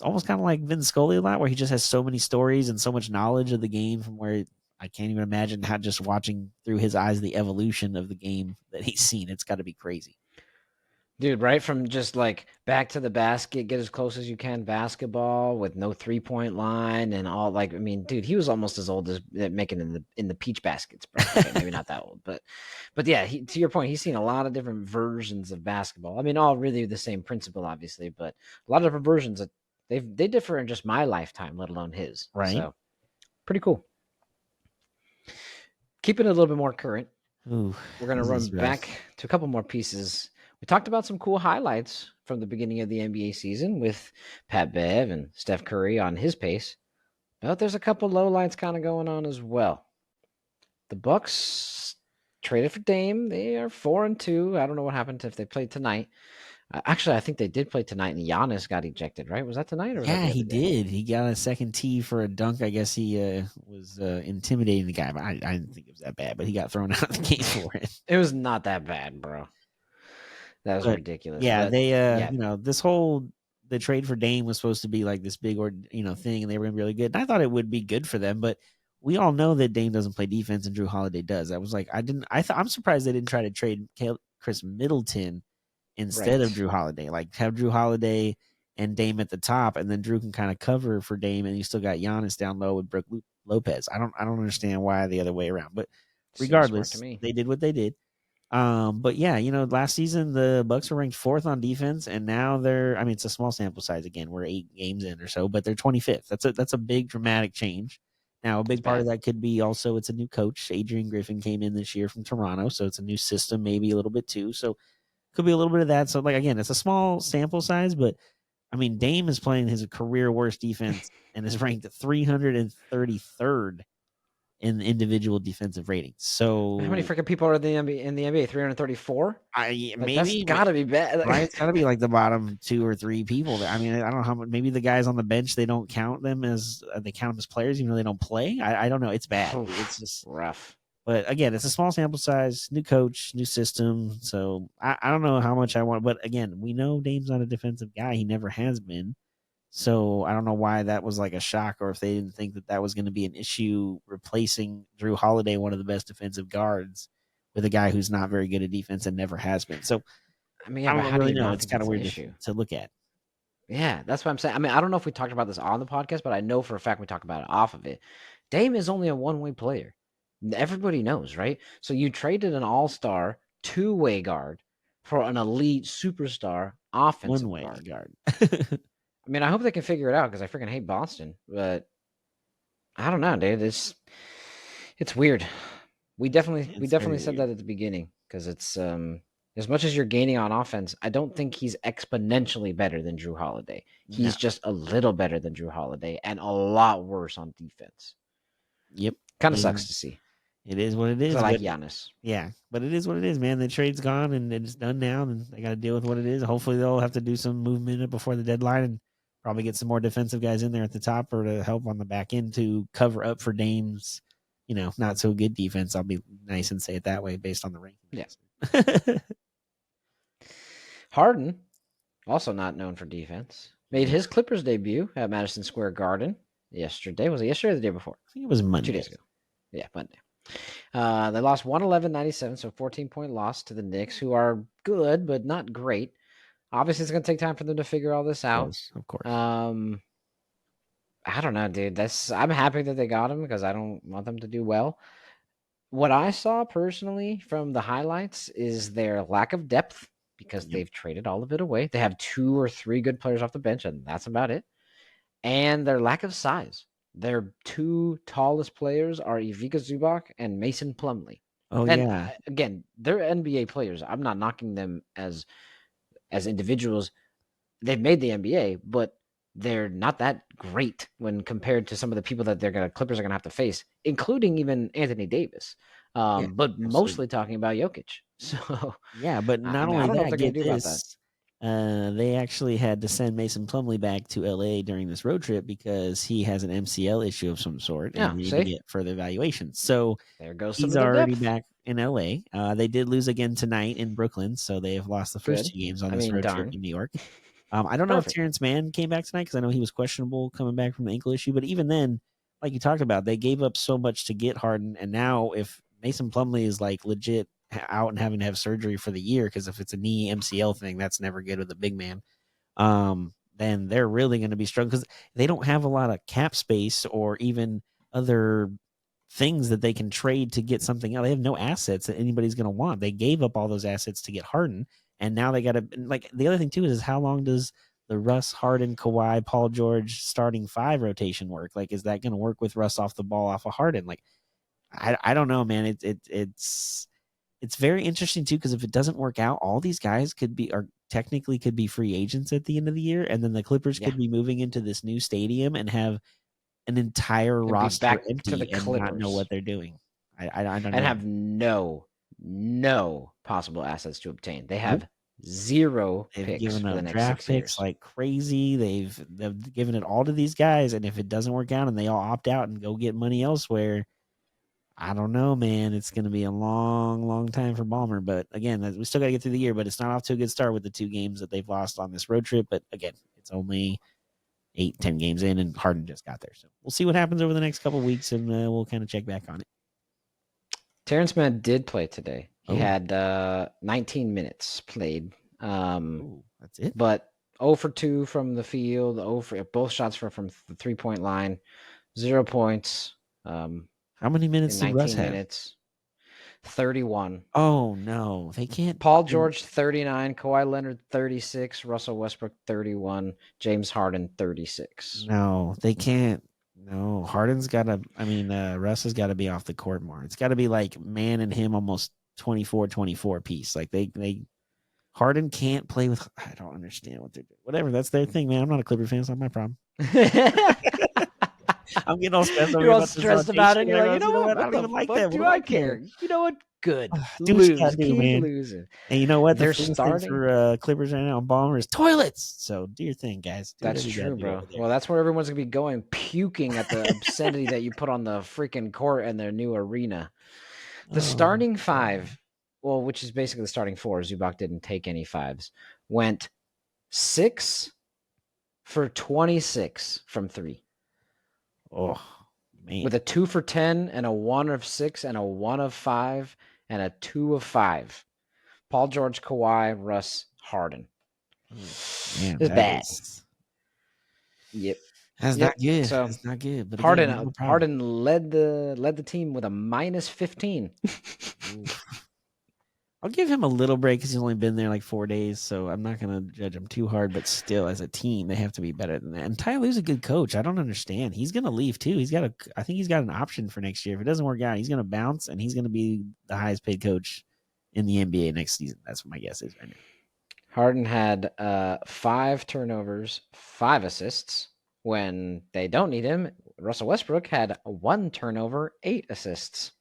almost kind of like Vin Scully a lot, where he just has so many stories and so much knowledge of the game from where I can't even imagine how just watching through his eyes the evolution of the game that he's seen. It's got to be crazy. Dude, right from just like back to the basket, get as close as you can basketball with no 3-point line and all. Like, I mean, dude, he was almost as old as making in the peach baskets, bro. Okay, maybe not that old, but yeah, to your point, he's seen a lot of different versions of basketball. I mean, all really the same principle, obviously, but a lot of different versions that they differ in just my lifetime, let alone his. Right. So pretty cool. Keeping it a little bit more current. Ooh, we're going to run back to a couple more pieces. We talked about some cool highlights from the beginning of the NBA season with Pat Bev and Steph Curry on his pace, but there's a couple lowlights kind of going on as well. The Bucks traded for Dame. They are 4-2. I don't know what happened if they played tonight. Actually, I think they did play tonight, and Giannis got ejected, right? Was that tonight? Or was he did. He got a second tee for a dunk. I guess he was intimidating the guy, but I didn't think it was that bad, but he got thrown out of the game for it. It was not that bad, bro. That was ridiculous. Yeah, they, this whole the trade for Dame was supposed to be like this big thing, and they were gonna be really good. And I thought it would be good for them, but we all know that Dame doesn't play defense and Drew Holiday does. I was like, I'm surprised they didn't try to trade Chris Middleton instead of Right. Drew Holiday. Like have Drew Holiday and Dame at the top, and then Drew can kind of cover for Dame, and you still got Giannis down low with Brook Lopez. I don't understand why the other way around, but Seems smart to regardless, me. they did what they did. But yeah, last season the Bucks were ranked fourth on defense, and now they're. I mean, it's a small sample size again. We're 8 games in or so, but they're 25th. That's a big dramatic change. Now, a It's big part of bad. that could be also it's a new coach. Adrian Griffin came in this year from Toronto, so it's a new system, maybe a little bit too. So could be a little bit of that. So like again, it's a small sample size, but I mean, Dame is playing his career worst defense and is ranked 333rd in individual defensive ratings. How many So freaking people are in the NBA? 334? I Like that's maybe gotta be bad. right? It's got to be like the bottom 2 or 3 people. I mean, I don't know how much. Maybe the guys on the bench they don't count them as they count them as players, even though they don't play. I don't know. It's bad. It's just. Rough. But again, it's a small sample size, new coach, new system. So I don't know how much I want. But again, we know Dame's not a defensive guy. He never has been. So I don't know why that was like a shock, or if they didn't think that that was going to be an issue replacing Drew Holiday, one of the best defensive guards, with a guy who's not very good at defense and never has been. So I mean, yeah, I but don't how do really you know. not It's think kind of that's an weird issue? to look at. Yeah, that's what I'm saying. I mean, I don't know if we talked about this on the podcast, but I know for a fact we talked about it off of it. Dame is only a one-way player. Everybody knows, right? So you traded an all-star two-way guard for an elite superstar One offensive way guard. guard. I mean, I hope they can figure it out because I freaking hate Boston, but I don't know, dude. It's weird. We It's definitely very said weird. that at the beginning because it's as much as you're gaining on offense, I don't think he's exponentially better than Drew Holiday. No. He's just a little better than Drew Holiday and a lot worse on defense. Yep. Kind of And sucks to see it is what it because I is. like But Giannis. yeah, but it is what it is, man. The trade's gone and it's done now, and they got to deal with what it is. Hopefully, they'll have to do some movement before the deadline and probably get some more defensive guys in there at the top or to help on the back end to cover up for Dame's, not so good defense. I'll be nice and say it that way based on the ranking. Yeah. That Harden, also not known for defense, made Yeah. his Clippers debut at Madison Square Garden yesterday. Was it yesterday or the day before? I think it was 2 Monday. days ago. Yeah, Monday. They lost 111-97, so 14-point loss to the Knicks, who are good but not great. Obviously, it's going to take time for them to figure all this out. Of course. I don't know, dude. I'm happy that they got him because I don't want them to do well. What I saw personally from the highlights is their lack of depth because Yep. they've traded all of it away. They have 2 or 3 good players off the bench, and that's about it. And their lack of size. Their 2 tallest players are Ivica Zubac and Mason Plumlee. Oh And yeah. again, they're NBA players. I'm not knocking them as individuals. They've made the NBA, but they're not that great when compared to some of the people that Clippers are gonna have to face, including even Anthony Davis. Yeah. But Absolutely. mostly talking about Jokic. So Yeah, but I not mean, I only don't know what that, they're gonna get do about that. this. They actually had to send Mason Plumlee back to LA during this road trip because he has an MCL issue of some sort and Yeah, they need to see, get further evaluation. So there goes some he's of their already depth. back in LA. They did lose again tonight in Brooklyn, so they have lost the first Good. 2 games on I this mean, road trip darn. in New York. I don't know if Perfect. Terrence Mann came back tonight because I know he was questionable coming back from the ankle issue, but even then, like you talked about, they gave up so much to get Harden, and now if Mason Plumlee is like legit out and having to have surgery for the year, because if it's a knee MCL thing, that's never good with a big man. Then they're really going to be struggling because they don't have a lot of cap space or even other things that they can trade to get something else. They have no assets that anybody's going to want. They gave up all those assets to get Harden, and now they got to like the other thing too is how long does the Russ, Harden, Kawhi, Paul George starting 5 rotation work? Like, is that going to work with Russ off the ball off of Harden? Like, I don't know, man. It's very interesting too because if it doesn't work out, all these guys could be or technically could be free agents at the end of the year, and then the Clippers Yeah, could be moving into this new stadium and have an entire it'd be roster back to the empty and not know Clippers what they're doing. I don't and know. have no possible assets to obtain. They Nope. have 0 They've picks given for the up next draft 6 picks years. like crazy. They've given it all to these guys, and if it doesn't work out and they all opt out and go get money elsewhere, I don't know, man. It's going to be a long, long time for Balmer. But again, we still got to get through the year. But it's not off to a good start with the 2 games that they've lost on this road trip. But again, It's only 8-10 games in, and Harden just got there. So we'll see what happens over the next couple of weeks, and we'll kind of check back on it. Terrence Mann did play today. He Oh. had 19 minutes played. That's it. But 0 for 2 from the field. Both shots were from the 3-point line. 0 points. How many minutes did Russ have? Minutes. 31. Oh no, they can't. Paul George 39, Kawhi Leonard 36, Russell Westbrook 31, James Harden 36. No, they can't. No, Harden's got to. I mean, Russ has got to be off the court more. It's got to be like Man and him almost 24-24 piece. Like they Harden can't play with. I don't understand what they're doing. Whatever, that's their thing, man. I'm not a Clipper fan. It's not my problem. I'm getting all stressed. You're all stressed about it. You're like, you know what? I don't even like that. Do I care? You know what? Good. Do what you gotta do, man. Losing. And you know what? They're starting for Clippers right now. Bombers toilets. So do your thing, guys. That's true, bro. Well, that's where everyone's gonna be going, puking at the obscenity that you put on the freaking court and their new arena. The starting five, well, which is basically the starting four. Zubac didn't take any fives. Went 6 for 26 from 3. Oh, man. With a 2 for 10 and a 1 of 6 and a 1 of 5 and a 2 of 5. Paul George, Kawhi, Russ, Harden. Man, it's bad. Yep. That's not good. So that's not good. But Harden led the team with a minus 15. I'll give him a little break because he's only been there like 4 days, so I'm not going to judge him too hard. But still, as a team, they have to be better than that. And Ty Lue's a good coach. I don't understand. He's going to leave too. I think he's got an option for next year. If it doesn't work out, he's going to bounce, and he's going to be the highest paid coach in the NBA next season. That's what my guess is right now. Harden had 5 turnovers, 5 assists. When they don't need him, Russell Westbrook had 1 turnover, 8 assists.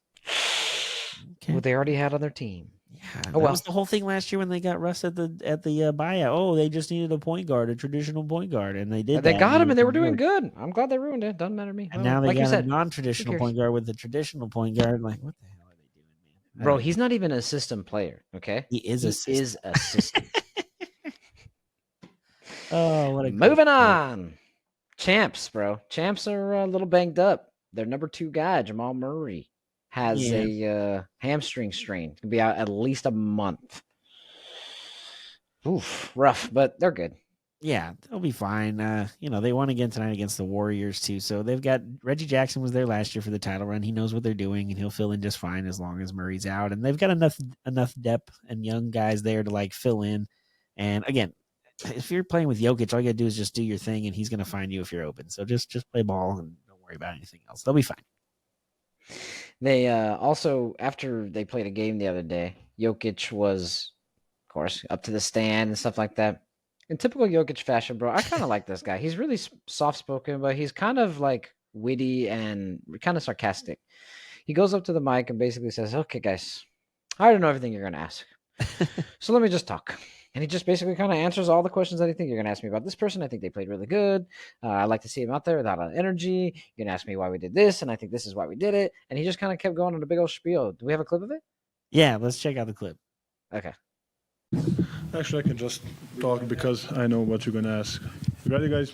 Okay. What they already had on their team. Yeah, that was the whole thing last year when they got Russ at the buyout. Oh, they just needed a point guard, a traditional point guard, and they did. They got him, and they were doing good. I'm glad they ruined it. Doesn't matter to me. And now they got a non-traditional point guard with a traditional point guard. Like, what the hell are they doing, man? Bro, he's not even a system player. Okay, he is a system. Oh, what a moving on. Champs, bro. Champs are a little banged up. Their number 2 guy, Jamal Murray, has a hamstring strain. It's going to be out at least a month. Oof, rough, but they're good. Yeah, they'll be fine. They won again tonight against the Warriors, too. So they've got Reggie Jackson was there last year for the title run. He knows what they're doing, and he'll fill in just fine as long as Murray's out. And they've got enough depth and young guys there to, like, fill in. And, again, if you're playing with Jokic, all you got to do is just do your thing, and he's going to find you if you're open. So just play ball and don't worry about anything else. They'll be fine. They also, after they played a game the other day, Jokic was, of course, up to the stand and stuff like that. In typical Jokic fashion, bro, I kind of like this guy. He's really soft-spoken, but he's kind of like witty and kind of sarcastic. He goes up to the mic and basically says, okay, guys, I already know everything you're going to ask. So let me just talk. And he just basically kind of answers all the questions that you think you're going to ask me about this person. I think they played really good. I like to see him out there without an energy. You're going to ask me why we did this, and I think this is why we did it. And he just kind of kept going on a big old spiel. Do we have a clip of it? Yeah, let's check out the clip. Okay. Actually, I can just talk because I know what you're going to ask. You ready, guys?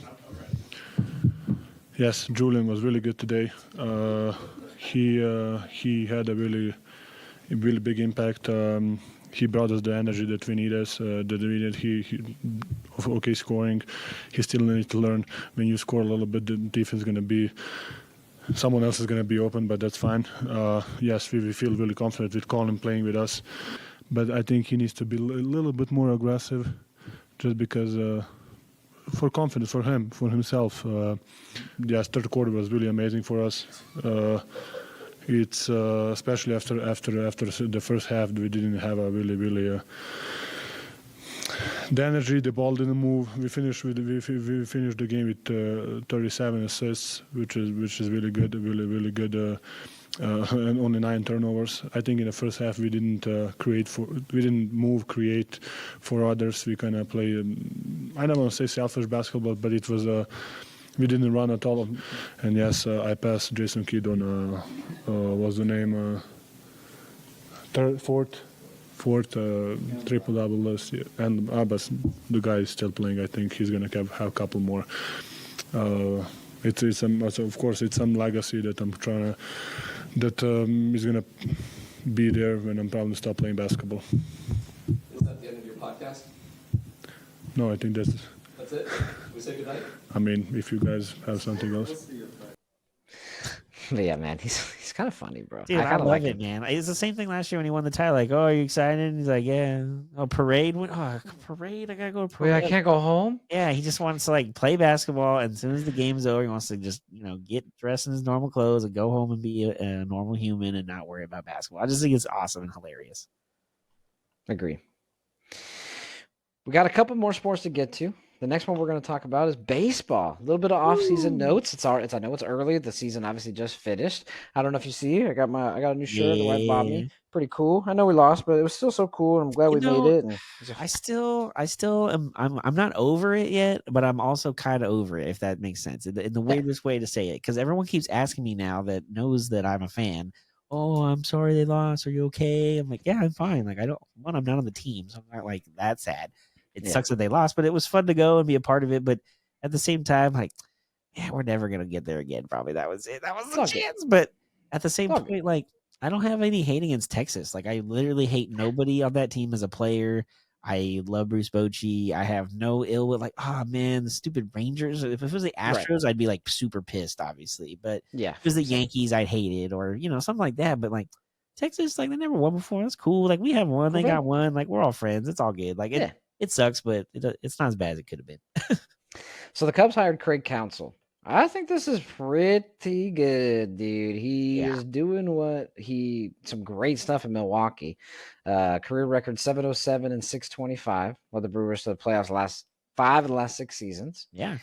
Yes, Julian was really good today. He had a really big impact. He brought us the energy that we needed. He scoring. He still needs to learn. When you score a little bit, the defense is going to be, someone else is going to be open, but that's fine. Yes, we feel really confident with Colin playing with us. But I think he needs to be a little bit more aggressive just because for confidence, for him, for himself. Yes, third quarter was really amazing for us. It's especially after the first half, we didn't have a really the energy. The ball didn't move. We finished the game with 37 assists, which is really good, really good, and only 9 turnovers. I think in the first half we didn't create for others. We kind of play. I don't want to say selfish basketball, but it was we didn't run at all. And yes, I passed Jason Kidd on, what's the name? Fourth fourth triple-double list. And Abbas, the guy is still playing. I think he's going to have a couple more. Of course, it's some legacy that I'm trying to, that is going to be there when I'm probably stop playing basketball. Is that the end of your podcast? No, I think that's it? We say goodnight? I mean, if you guys have something else. But yeah, man, he's kind of funny, bro. Dude, I kind of love like it, man. It's the same thing last year when he won the title. Like, oh, are you excited? And he's like, yeah. Oh, parade. Parade. I gotta go to parade. Wait, I can't go home? Yeah, he just wants to like play basketball, and as soon as the game's over, he wants to just get dressed in his normal clothes and go home and be a normal human and not worry about basketball. I just think it's awesome and hilarious. Agree. We got a couple more sports to get to. The next one we're going to talk about is baseball. A little bit of off-season notes. I know it's early. The season obviously just finished. I don't know if you see. I got a new shirt. The wife bought me. Pretty cool. I know we lost, but it was still so cool. And I'm glad we made it. And I still am. I'm not over it yet, but I'm also kind of over it. If that makes sense, in the weirdest way to say it, because everyone keeps asking me now that knows that I'm a fan. Oh, I'm sorry they lost. Are you okay? I'm like, yeah, I'm fine. Like, I'm not on the team, so I'm not like that sad. It sucks that they lost, but it was fun to go and be a part of it. But at the same time, like, yeah, we're never gonna get there again. Probably that was it. That was the chance. But at the same point, like, I don't have any hate against Texas. Like, I literally hate nobody on that team as a player. I love Bruce Bochy. I have no ill with like, oh man, the stupid Rangers. If it was the Astros, I'd be like super pissed, obviously. But if it was the Yankees, I'd hate it, or something like that. But like Texas, like they never won before. That's cool. Like we have one, they got one. Like we're all friends. It's all good. Like it sucks, but it's not as bad as it could have been. So the Cubs hired Craig Counsell. I think this is pretty good, dude. He is doing some great stuff in Milwaukee. Career record 707 and 625. Led the Brewers to the playoffs last 5 of the last 6 seasons. Yeah.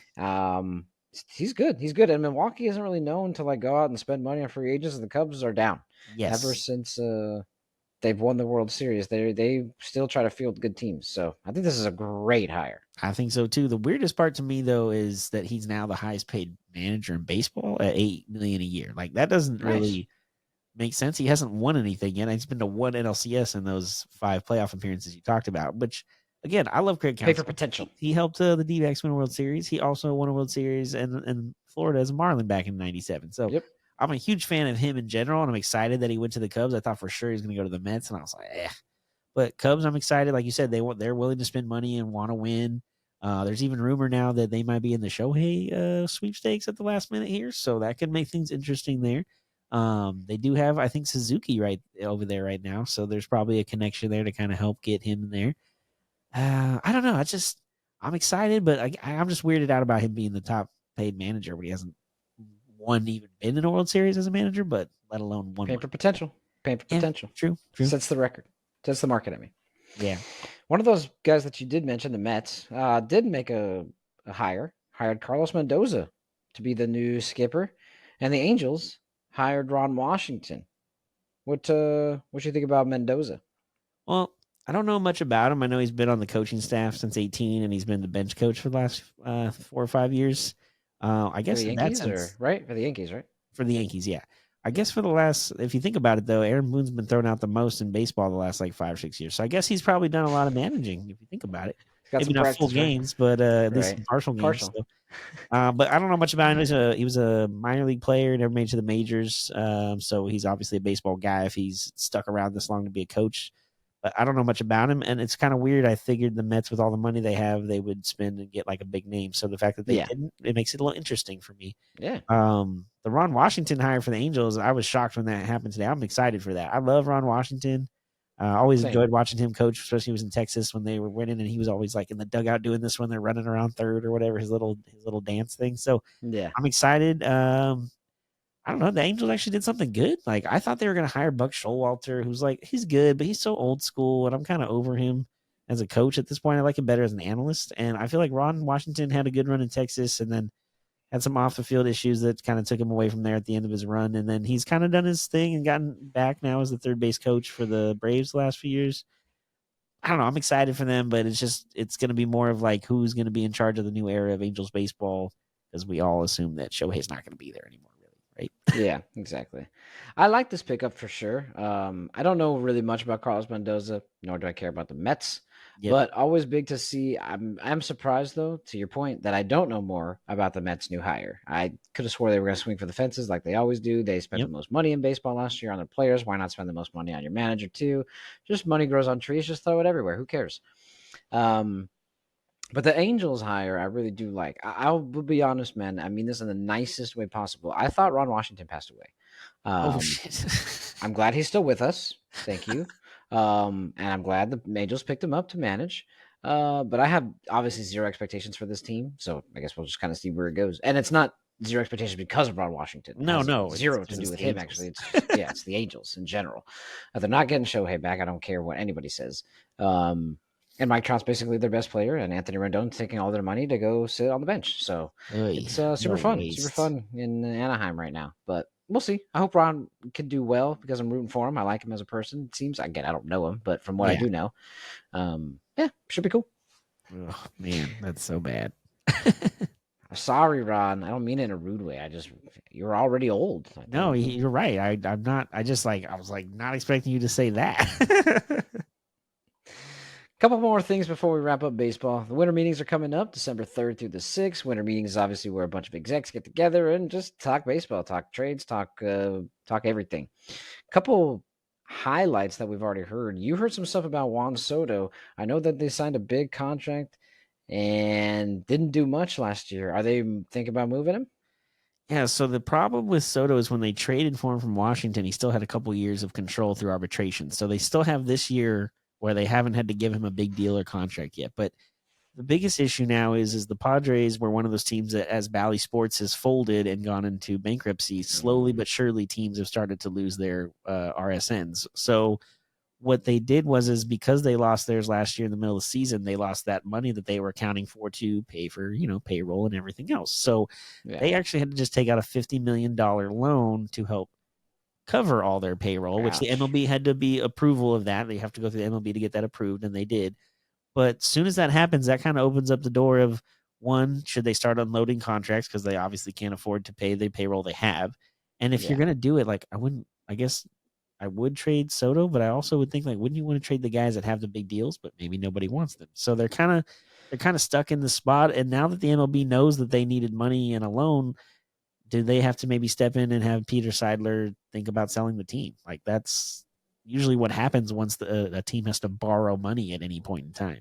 He's good. He's good. And Milwaukee isn't really known to like go out and spend money on free agents. And the Cubs are down. Yes. Ever since they've won the World Series, they still try to field good teams. So I think this is a great hire. I think so too. The weirdest part to me though is that he's now the highest paid manager in baseball at $8 million a year. Like that doesn't really make sense. He hasn't won anything yet. He's been to one NLCS in those 5 playoff appearances you talked about. Which again, I love Craig Counsell. Pay for potential. He helped the D-backs win a World Series. He also won a World Series in Florida as a Marlin back in '97. So I'm a huge fan of him in general, and I'm excited that he went to the Cubs. I thought for sure he was going to go to the Mets, and I was like, eh. But Cubs, I'm excited. Like you said, they're willing to spend money and want to win. There's even rumor now that they might be in the Shohei sweepstakes at the last minute here, so that could make things interesting there. They do have, I think, Suzuki right over there right now, so there's probably a connection there to kind of help get him in there. I don't know. I'm excited, but I'm just weirded out about him being the top paid manager when he hasn't even been in a World Series as a manager, but let alone one. Paying for potential. True. Sets the record. Sets the market, I mean. Yeah. One of those guys that you did mention, the Mets, did make a hire. Hired Carlos Mendoza to be the new skipper. And the Angels hired Ron Washington. What you think about Mendoza? Well, I don't know much about him. I know he's been on the coaching staff since 18, and he's been the bench coach for the last 4 or 5 years. I guess for the Yankees, right? For the Yankees, right? For the Yankees, yeah. I guess for the last, if you think about it, though, Aaron Boone's been thrown out the most in baseball the last like 5 or 6 years. So I guess he's probably done a lot of managing, if you think about it. Maybe not full games, but at least some partial games. So. But I don't know much about him. He was a minor league player, never made it to the majors. So he's obviously a baseball guy if he's stuck around this long to be a coach. But I don't know much about him, and it's kind of weird. I figured the Mets, with all the money they have, they would spend and get like a big name. So the fact that they didn't, it makes it a little interesting for me. Yeah. The Ron Washington hire for the Angels, I was shocked when that happened today. I'm excited for that. I love Ron Washington. I always enjoyed watching him coach, especially when he was in Texas when they were winning, and he was always like in the dugout doing this when they're running around third or whatever, his little dance thing. So yeah, I'm excited. I don't know. The Angels actually did something good. Like I thought they were going to hire Buck Showalter, who's like, he's good, but he's so old school, and I'm kind of over him as a coach at this point. I like him better as an analyst, and I feel like Ron Washington had a good run in Texas, and then had some off the field issues that kind of took him away from there at the end of his run, and then he's kind of done his thing and gotten back now as the third base coach for the Braves the last few years. I don't know. I'm excited for them, but it's going to be more of like who's going to be in charge of the new era of Angels baseball, because we all assume that Shohei's not going to be there anymore. right? Yeah, exactly. I like this pickup for sure. I don't know really much about Carlos Mendoza, nor do I care about the Mets. Yep. But always big to see. I'm surprised though, to your point, that I don't know more about the Mets' new hire. I could have swore they were going to swing for the fences like they always do. They spent the Yep. most money in baseball last year on their players. Why not spend the most money on your manager too? Just money grows on trees. Just throw it everywhere. Who cares? Um, but the Angels hire, I really do like. I'll be honest, man. I mean this in the nicest way possible. I thought Ron Washington passed away. Oh Um, shit. I'm glad he's still with us. Thank you. And I'm glad the Angels picked him up to manage. But I have obviously zero expectations for this team, so I guess we'll just kind of see where it goes. And it's not zero expectations because of Ron Washington. It has No, it's zero to because do it's with the him. Angels. Actually, it's just it's the Angels in general. They're not getting Shohei back. I don't care what anybody says. And Mike Trout's basically their best player, and Anthony Rendon's taking all their money to go sit on the bench. So Oy, it's what a super waste. fun in Anaheim right now. But we'll see. I hope Ron can do well because I'm rooting for him. I like him as a person. It seems again I don't know him, but from what I Yeah. do know, yeah, should be cool. Oh, man, that's so bad. Sorry, Ron. I don't mean it in a rude way. You're already old. No, you're right. I'm not. I was like not expecting you to say that. Couple more things before we wrap up baseball. The winter meetings are coming up December 3rd through the 6th. Winter meetings is obviously where a bunch of execs get together and just talk baseball, talk trades, talk everything. Couple highlights that we've already heard. You heard some stuff about Juan Soto. I know that they signed a big contract and didn't do much last year. Are they thinking about moving him? Yeah, so the problem with Soto is when they traded for him from Washington, he still had a couple years of control through arbitration. So they still have this year where they haven't had to give him a big deal or contract yet. But the biggest issue now is the Padres were one of those teams that, as Bally Sports has folded and gone into bankruptcy, slowly but surely teams have started to lose their RSNs. So what they did was because they lost theirs last year in the middle of the season, they lost that money that they were accounting for to pay for payroll and everything else. So they actually had to just take out a $50 million loan to help cover all their payroll, which the Ouch. MLB had to be approval of that. They have to go through the MLB to get that approved, and they did. But as soon as that happens, that kind of opens up the door of, one, should they start unloading contracts because they obviously can't afford to pay the payroll they have? And if you're Yeah. going to do it, like I guess I would trade Soto, but I also would think, like, wouldn't you want to trade the guys that have the big deals, but maybe nobody wants them? So they're kind of stuck in the spot. And now that the MLB knows that they needed money and a loan, do they have to maybe step in and have Peter Seidler think about selling the team? Like, that's usually what happens once a team has to borrow money at any point in time.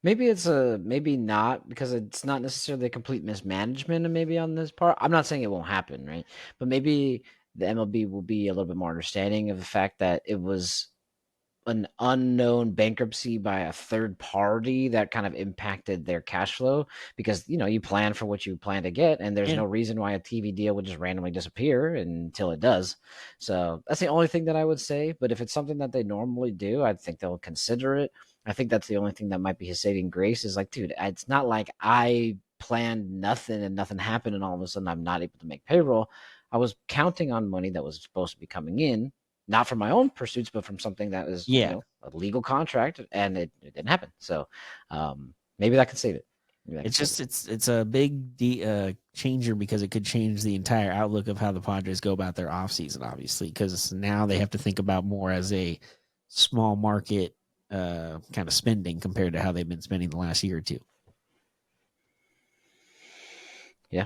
Maybe it's maybe not because it's not necessarily a complete mismanagement and maybe on this part. I'm not saying it won't happen, right? But maybe the MLB will be a little bit more understanding of the fact that it was an unknown bankruptcy by a third party that kind of impacted their cash flow because you plan for what you plan to get and there's Yeah. no reason why a TV deal would just randomly disappear until it does. So that's the only thing that I would say. But if it's something that they normally do, I think they'll consider it. I think that's the only thing that might be his saving grace is like, dude, it's not like I planned nothing and nothing happened and all of a sudden I'm not able to make payroll. I was counting on money that was supposed to be coming in, not from my own pursuits, but from something that was, Yeah. a legal contract, and it didn't happen. So maybe that could save it. It's just it's a big changer because it could change the entire outlook of how the Padres go about their offseason, obviously, because now they have to think about more as a small market kind of spending compared to how they've been spending the last year or two. Yeah.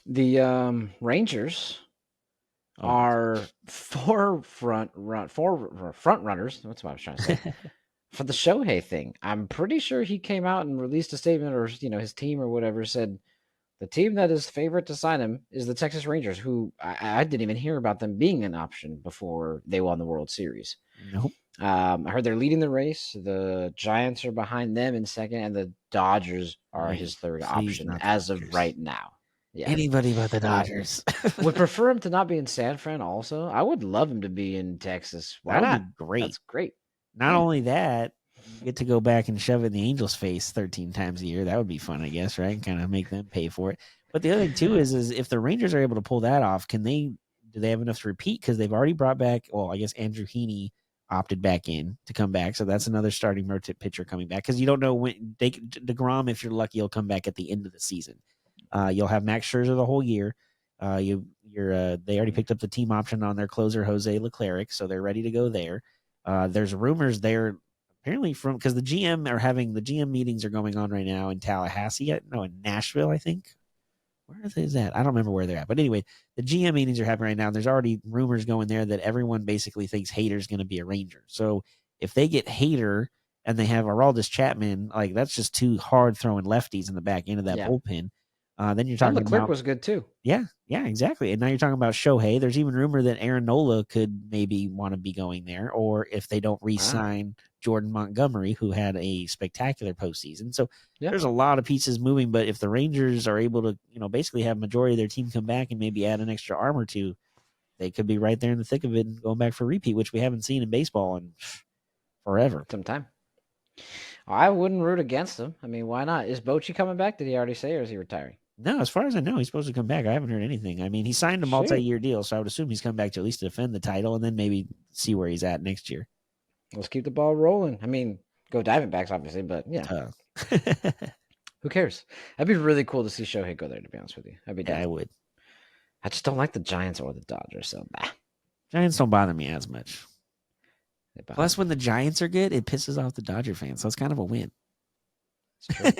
The Rangers are four front runners. That's what I was trying to say. For the Shohei thing, I'm pretty sure he came out and released a statement, or his team or whatever said the team that is favorite to sign him is the Texas Rangers, who I didn't even hear about them being an option before they won the World Series. Nope. I heard they're leading the race. The Giants are behind them in second, and the Dodgers are his third option as of right now. Yeah. Anybody but the Dodgers. Would prefer him to not be in San Fran also. I would love him to be in Texas. Why That would not? be great. That's great. Not only that, you get to go back and shove it in the Angels' face 13 times a year. That would be fun, I guess, right? Kind of make them pay for it. But the other thing too is if the Rangers are able to pull that off, do they have enough to repeat? Because they've already brought back. Well, I guess Andrew Heaney opted back in to come back, so that's another starting pitcher coming back. Because you don't know when DeGrom, if you're lucky, he'll come back at the end of the season. You'll have Max Scherzer the whole year. They already picked up the team option on their closer Jose Leclerc, so they're ready to go there. There's rumors there apparently because the GM meetings are going on right now in Tallahassee. No, in Nashville, I think. Where is that? I don't remember where they're at. But anyway, the GM meetings are happening right now. And there's already rumors going there that everyone basically thinks Hader's going to be a Ranger. So if they get Hader and they have Aroldis Chapman, like that's just two hard throwing lefties in the back end of that bullpen. Then you're talking Leclerc about was good too. Yeah, exactly. And now you're talking about Shohei. There's even rumor that Aaron Nola could maybe want to be going there, or if they don't re-sign Jordan Montgomery, who had a spectacular postseason. So there's a lot of pieces moving. But if the Rangers are able to, basically have majority of their team come back and maybe add an extra arm or two, they could be right there in the thick of it and going back for repeat, which we haven't seen in baseball in forever. Some time. I wouldn't root against him. I mean, why not? Is Bochy coming back? Did he already say, or is he retiring? No, as far as I know, he's supposed to come back. I haven't heard anything. I mean, he signed a multi-year deal, so I would assume he's come back to at least defend the title and then maybe see where he's at next year. Let's keep the ball rolling. I mean, go Diamondbacks, obviously, but yeah. Who cares? That'd be really cool to see Shohei go there, to be honest with you. I would. I just don't like the Giants or the Dodgers, so bah. Giants don't bother me as much. Plus, when the Giants are good, it pisses off the Dodger fans, so it's kind of a win.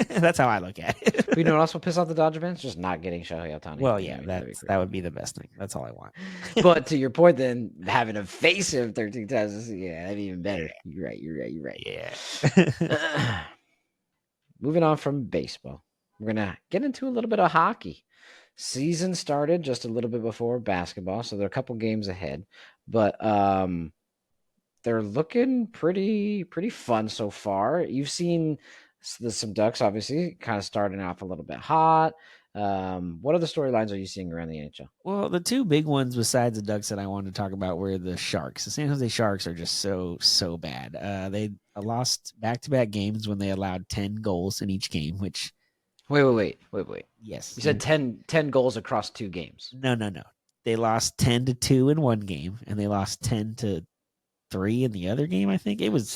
That's how I look at it. You know what else will piss off the Dodger fans? Just not getting Shohei Ohtani. Well, yeah, that would be the best thing. That's all I want. But to your point, then having to face him 13 times, that'd be even better. You're right. Yeah. Moving on from baseball, we're gonna get into a little bit of hockey. Season started just a little bit before basketball, so they're a couple games ahead. But they're looking pretty fun so far. You've seen some Ducks, obviously, kind of starting off a little bit hot. What other storylines are you seeing around the NHL? Well, the two big ones besides the Ducks that I wanted to talk about were the Sharks. The San Jose Sharks are just so bad. They lost back-to-back games when they allowed 10 goals in each game, which... Wait. Yes. You said 10 goals across two games. No. They lost 10-2 in one game, and they lost 10-3 in the other game, I think. It was...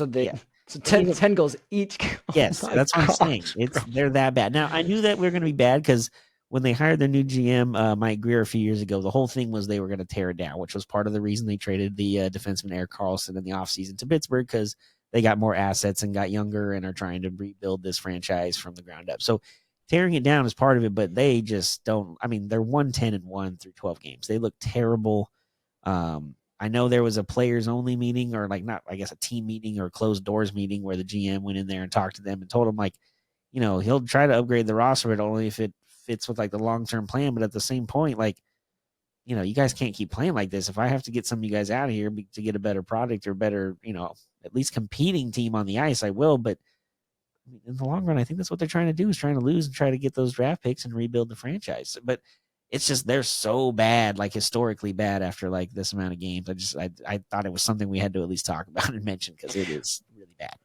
So 10 goals each. Yes, that's what I'm saying. They're that bad. Now, I knew that we were going to be bad because when they hired their new GM, Mike Greer, a few years ago, the whole thing was they were going to tear it down, which was part of the reason they traded the defenseman Erik Karlsson in the offseason to Pittsburgh, because they got more assets and got younger and are trying to rebuild this franchise from the ground up. So tearing it down is part of it, but they just don't. I mean, they're 1-10-1 through 12 games. They look terrible. I know there was a players only meeting, or a team meeting or closed doors meeting where the GM went in there and talked to them and told them he'll try to upgrade the roster, but only if it fits with the long-term plan. But at the same point, you guys can't keep playing like this. If I have to get some of you guys out of here to get a better product or better, at least competing team on the ice, I will. But in the long run, I think that's what they're trying to do, is trying to lose and try to get those draft picks and rebuild the franchise. But it's just they're so bad, historically bad after this amount of games. I thought it was something we had to at least talk about and mention because it is really bad.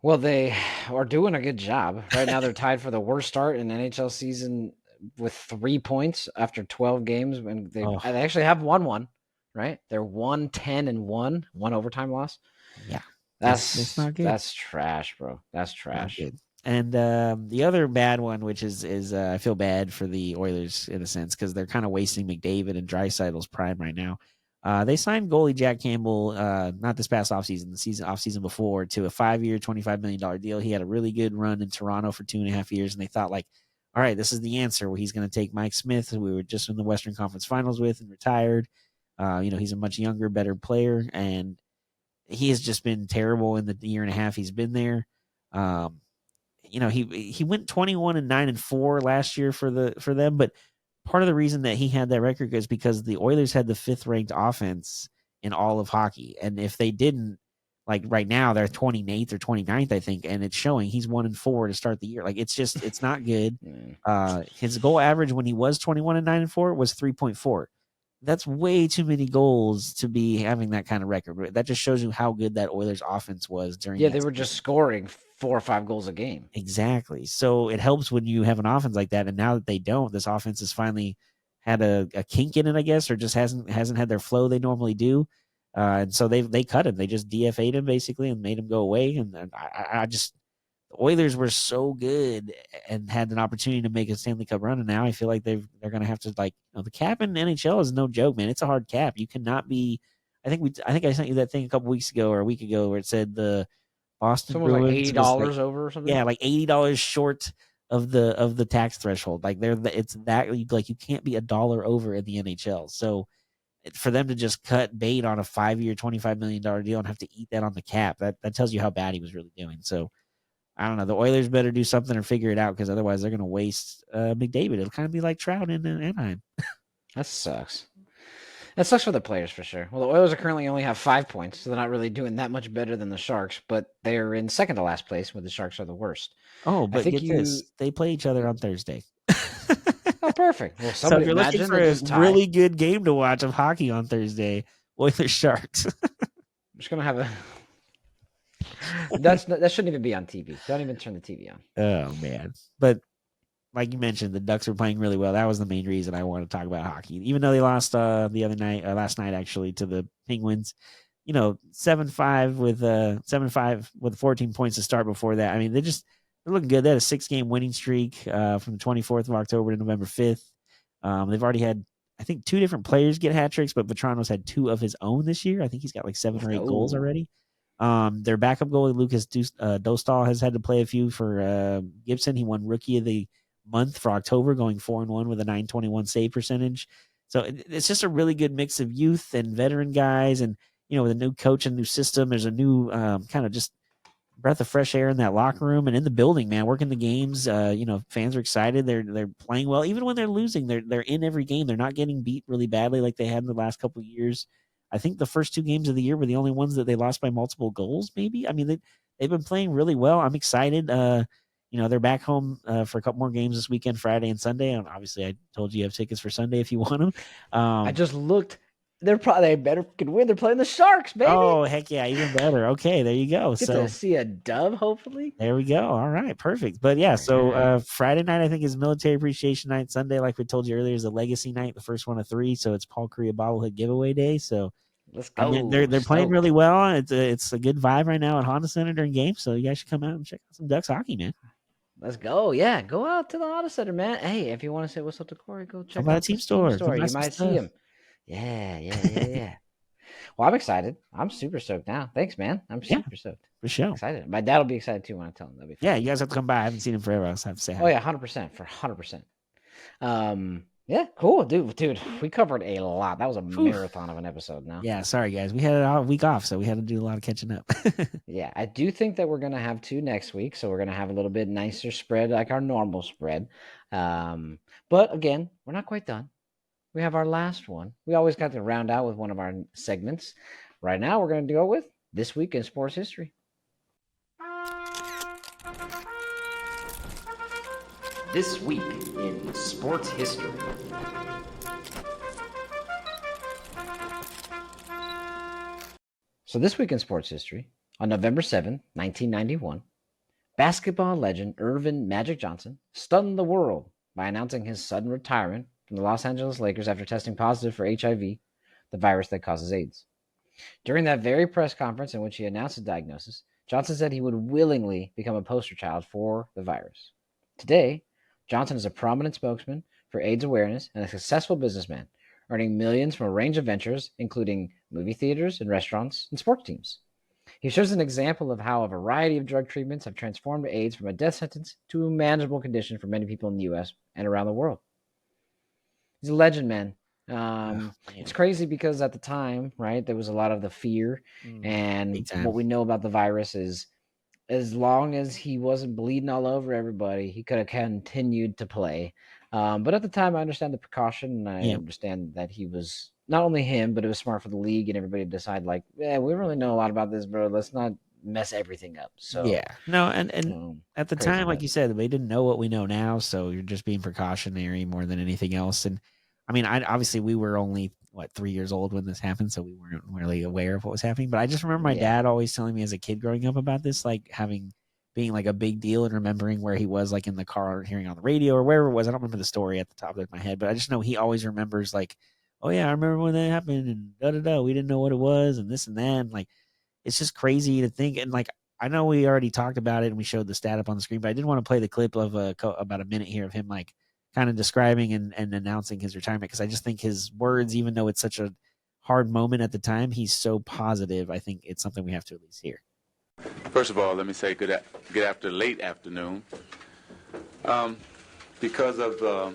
Well, they are doing a good job. Right now they're tied for the worst start in NHL season with 3 points after 12 games. And they actually have won one, right? They're 1-10-1, one overtime loss. Yeah. That's not good. That's trash, bro. That's trash. And the other bad one, which is I feel bad for the Oilers in a sense because they're kind of wasting McDavid and Draisaitl's prime right now. They signed goalie Jack Campbell, not this past offseason, the offseason before, to a 5-year, $25 million deal. He had a really good run in Toronto for 2.5 years, and they thought all right, this is the answer. Well, he's going to take Mike Smith, who we were just in the Western Conference Finals with and retired. He's a much younger, better player, and he has just been terrible in the year and a half he's been there. He went 21-9-4 last year for them, but part of the reason that he had that record is because the Oilers had the 5th ranked offense in all of hockey. And if they didn't, right now, they're 28th or 29th, I think, and it's showing he's 1-4 to start the year. It's not good. His goal average when he was 21-9-4 was 3.4. That's way too many goals to be having that kind of record. That just shows you how good that Oilers offense was during. Yeah, they were just scoring 4 or 5 goals a game. Exactly. So it helps when you have an offense like that. And now that they don't, this offense has finally had a kink in it, I guess, or just hasn't had their flow they normally do. And so they cut him. They just DFA'd him basically and made him go away. And I just Oilers were so good and had an opportunity to make a Stanley Cup run, and now I feel like they're going to have to, like, the cap in NHL is no joke, man. It's a hard cap. You cannot be. I think I sent you that thing a couple weeks ago or a week ago where it said the Boston Someone was like Bruins was like, $80 over or something. yeah, like $80 short of the tax threshold. Like it's that, like, you can't be $1 over in the NHL. So for them to just cut bait on a 5-year, $25 million deal and have to eat that on the cap, that tells you how bad he was really doing. So I don't know. The Oilers better do something or figure it out, because otherwise they're going to waste McDavid. It'll kind of be like Trout in Anaheim. That sucks. That sucks for the players for sure. Well, the Oilers are currently only have 5 points, so they're not really doing that much better than the Sharks, but they're in second to last place, where the Sharks are the worst. Oh, but think get this. They play each other on Thursday. Oh, perfect. Well, So somebody if you're looking imagine for they a just tie. really good game to watch of hockey on Thursday, Oilers Sharks. I'm just gonna have a. That shouldn't even be on TV. Don't even turn the TV on. Oh, man. But like you mentioned, the Ducks were playing really well. That was the main reason I wanted to talk about hockey. Even though they lost the other night, last night actually, to the Penguins, 7-5 with 7-5 with 14 points to start before that. I mean, they're looking good. They had a 6-game winning streak from the 24th of October to November 5th. They've already had, I think, 2 different players get hat tricks, but Vetrano's had 2 of his own this year. I think he's got like 7 or 8 goals already. Their backup goalie, Lucas Dostal, has had to play a few for Gibson. He won Rookie of the Month for October, going 4-1 with a .921 save percentage. So it's just a really good mix of youth and veteran guys. And, with a new coach and new system, there's a new kind of just breath of fresh air in that locker room and in the building, man. Working the games, fans are excited. They're playing well, even when they're losing. They're in every game. They're not getting beat really badly like they had in the last couple of years. I think the first 2 games of the year were the only ones that they lost by multiple goals. Maybe. I mean, they've been playing really well. I'm excited. They're back home for a couple more games this weekend, Friday and Sunday. And obviously, I told you have tickets for Sunday if you want them. I just looked. They better can win. They're playing the Sharks, baby. Oh, heck yeah, even better. Okay, there you go. Get to see a dub, hopefully. There we go. All right, perfect. But yeah, so Friday night I think is Military Appreciation Night. Sunday, like we told you earlier, is a Legacy Night, the first one of 3. So it's Paul Kariya bobblehead giveaway day. So let's go. I mean, they're playing really well. It's a good vibe right now at Honda Center during games. So you guys should come out and check out some Ducks hockey, man. Let's go. Yeah, go out to the Honda Center, man. Hey, if you want to say what's up to Corey, go check out the team store. You might see him. Yeah. Well, I'm excited. I'm super stoked now. Thanks, man. I'm super stoked. For sure. Excited. My dad will be excited too when I tell him. That'll be fun. Yeah, you guys have to come by. I haven't seen him forever. I have to say hi. Oh yeah, 100%. For 100%. Yeah, cool, dude. We covered a lot. That was a marathon of an episode. Now. Yeah, sorry guys. We had a week off, so we had to do a lot of catching up. Yeah, I do think that we're gonna have 2 next week, so we're gonna have a little bit nicer spread, like our normal spread. But again, we're not quite done. We have our last one. We always got to round out with one of our segments. Right now, we're going to go with This Week in Sports History. This Week in Sports History. So this week in sports history, on November 7, 1991, basketball legend Earvin Magic Johnson stunned the world by announcing his sudden retirement from the Los Angeles Lakers after testing positive for HIV, the virus that causes AIDS. During that very press conference in which he announced the diagnosis, Johnson said he would willingly become a poster child for the virus. Today, Johnson is a prominent spokesman for AIDS awareness and a successful businessman, earning millions from a range of ventures, including movie theaters and restaurants and sports teams. He serves as an example of how a variety of drug treatments have transformed AIDS from a death sentence to a manageable condition for many people in the U.S. and around the world. He's a legend, man. It's crazy because at the time, right, there was a lot of the fear, and what we know about the virus is as long as he wasn't bleeding all over everybody, he could have continued to play. But at the time, I understand the precaution, and I understand that he was not only him, but it was smart for the league and everybody to decide, like, yeah, we really know a lot about this, bro. Let's not mess everything up. So and at the time, like you said, they didn't know what we know now, so you're just being precautionary more than anything else. And I mean, obviously we were only 3 years old when this happened, so we weren't really aware of what was happening. But I just remember my dad always telling me as a kid growing up about this, like being like a big deal, and remembering where he was, like in the car, hearing on the radio or wherever it was. I don't remember the story at the top of my head, but I just know he always remembers, like, oh yeah, I remember when that happened, and we didn't know what it was, and this and that. And like, it's just crazy to think. And like, I know we already talked about it and we showed the stat up on the screen, but I did want to play the clip of about a minute here of him like kind of describing and announcing his retirement, because I just think his words, even though it's such a hard moment at the time, he's so positive. I think it's something we have to at least hear. First of all, let me say good after late afternoon. Because of the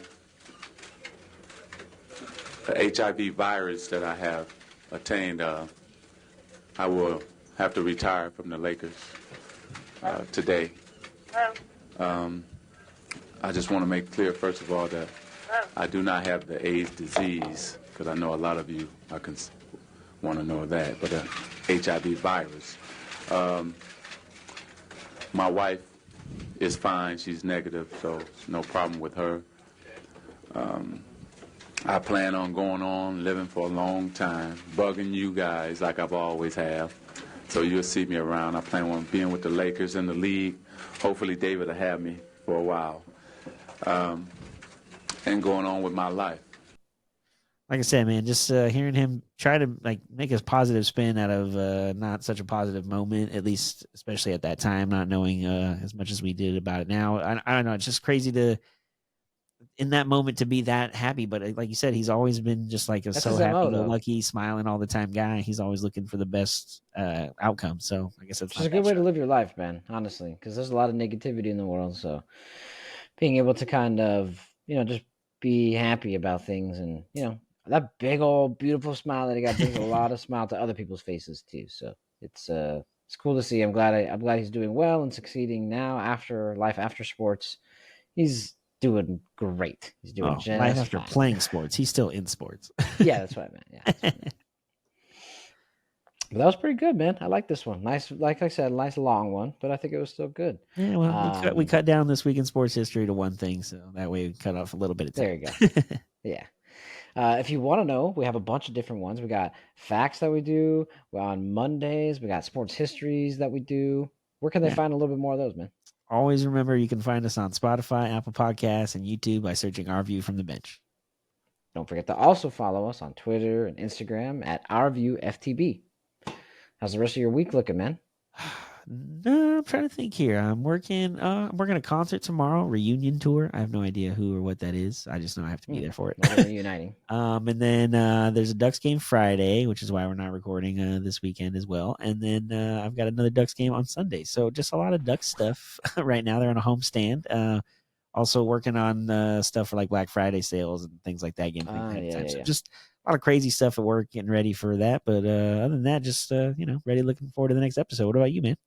HIV virus that I have attained, I will have to retire from the Lakers today. I just want to make clear, first of all, that I do not have the AIDS disease, because I know a lot of you want to know that, but HIV virus. My wife is fine. She's negative, so no problem with her. I plan on going on, living for a long time, bugging you guys like I've always have. So you'll see me around. I plan on being with the Lakers in the league. Hopefully David will have me for a while. And going on with my life. Like I said, man, just hearing him try to like make a positive spin out of not such a positive moment, at least, especially at that time, not knowing as much as we did about it now. I don't know. It's just crazy to, in that moment, to be that happy. But like you said, he's always been just like a so happy-go-lucky, smiling all the time guy. He's always looking for the best outcome. So I guess that's just a good way to live your life, man, honestly, because there's a lot of negativity in the world. So being able to kind of, just be happy about things, and, that big old beautiful smile that he got brings a lot of smile to other people's faces too. So it's cool to see. I'm glad he's doing well and succeeding now after life after sports. He's doing great. He's doing just life after fine. playing sports. He's still in sports. Yeah, that's what I meant. Yeah. That's what I meant. But that was pretty good, man. I like this one. Nice, like I said, nice long one, but I think it was still good. Yeah, well, we cut down this week in sports history to one thing, so that way we cut off a little bit of time. There you go. Yeah. If you want to know, we have a bunch of different ones. We got facts that we do. We're on Mondays. We got sports histories that we do. Where can they find a little bit more of those, man? Always remember, you can find us on Spotify, Apple Podcasts, and YouTube by searching Our View from the Bench. Don't forget to also follow us on Twitter and Instagram at OurViewFTB. How's the rest of your week looking, man? No, I'm trying to think here. I'm working a concert tomorrow, reunion tour. I have no idea who or what that is. I just know I have to be there for it. Reuniting. And then there's a Ducks game Friday, which is why we're not recording this weekend as well. And then I've got another Ducks game on Sunday. So just a lot of Ducks stuff right now. They're on a homestand. Also working on stuff for like Black Friday sales and things like that. So just a lot of crazy stuff at work, getting ready for that. But other than that, just ready, looking forward to the next episode. What about you, man?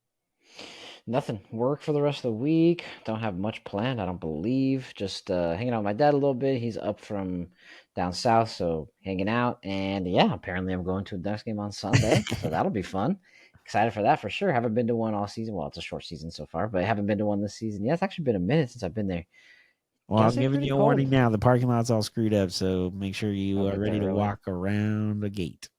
Nothing. Work for the rest of the week. Don't have much planned, I don't believe. Just hanging out with my dad a little bit. He's up from down south, so hanging out. And yeah, apparently I'm going to a Ducks game on Sunday, so that'll be fun. Excited for that for sure. Haven't been to one all season. Well, it's a short season so far, but I haven't been to one this season. Yeah, it's actually been a minute since I've been there. Well, I'm giving you a warning now. The parking lot's all screwed up, so make sure you are ready to walk around the gate.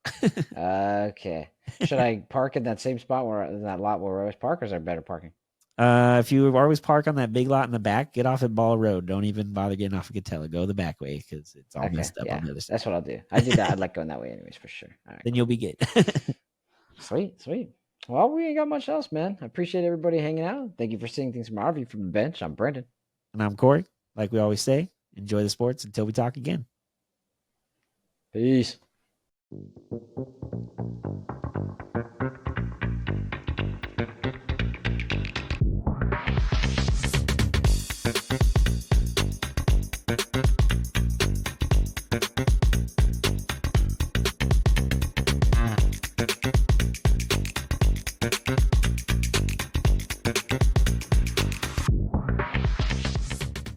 Okay. Should I park in that same spot that lot where we always park, or is there better parking? If you always park on that big lot in the back, get off at Ball Road. Don't even bother getting off at Catella. Go the back way, because it's all messed up on the other side. That's what I'll do. I do that. I'd like going that way anyways, for sure. All right, then you'll be good. Sweet. Well, we ain't got much else, man. I appreciate everybody hanging out. Thank you for seeing things from our view from the bench. I'm Brendan. And I'm Corey. Like we always say, enjoy the sports until we talk again. Peace.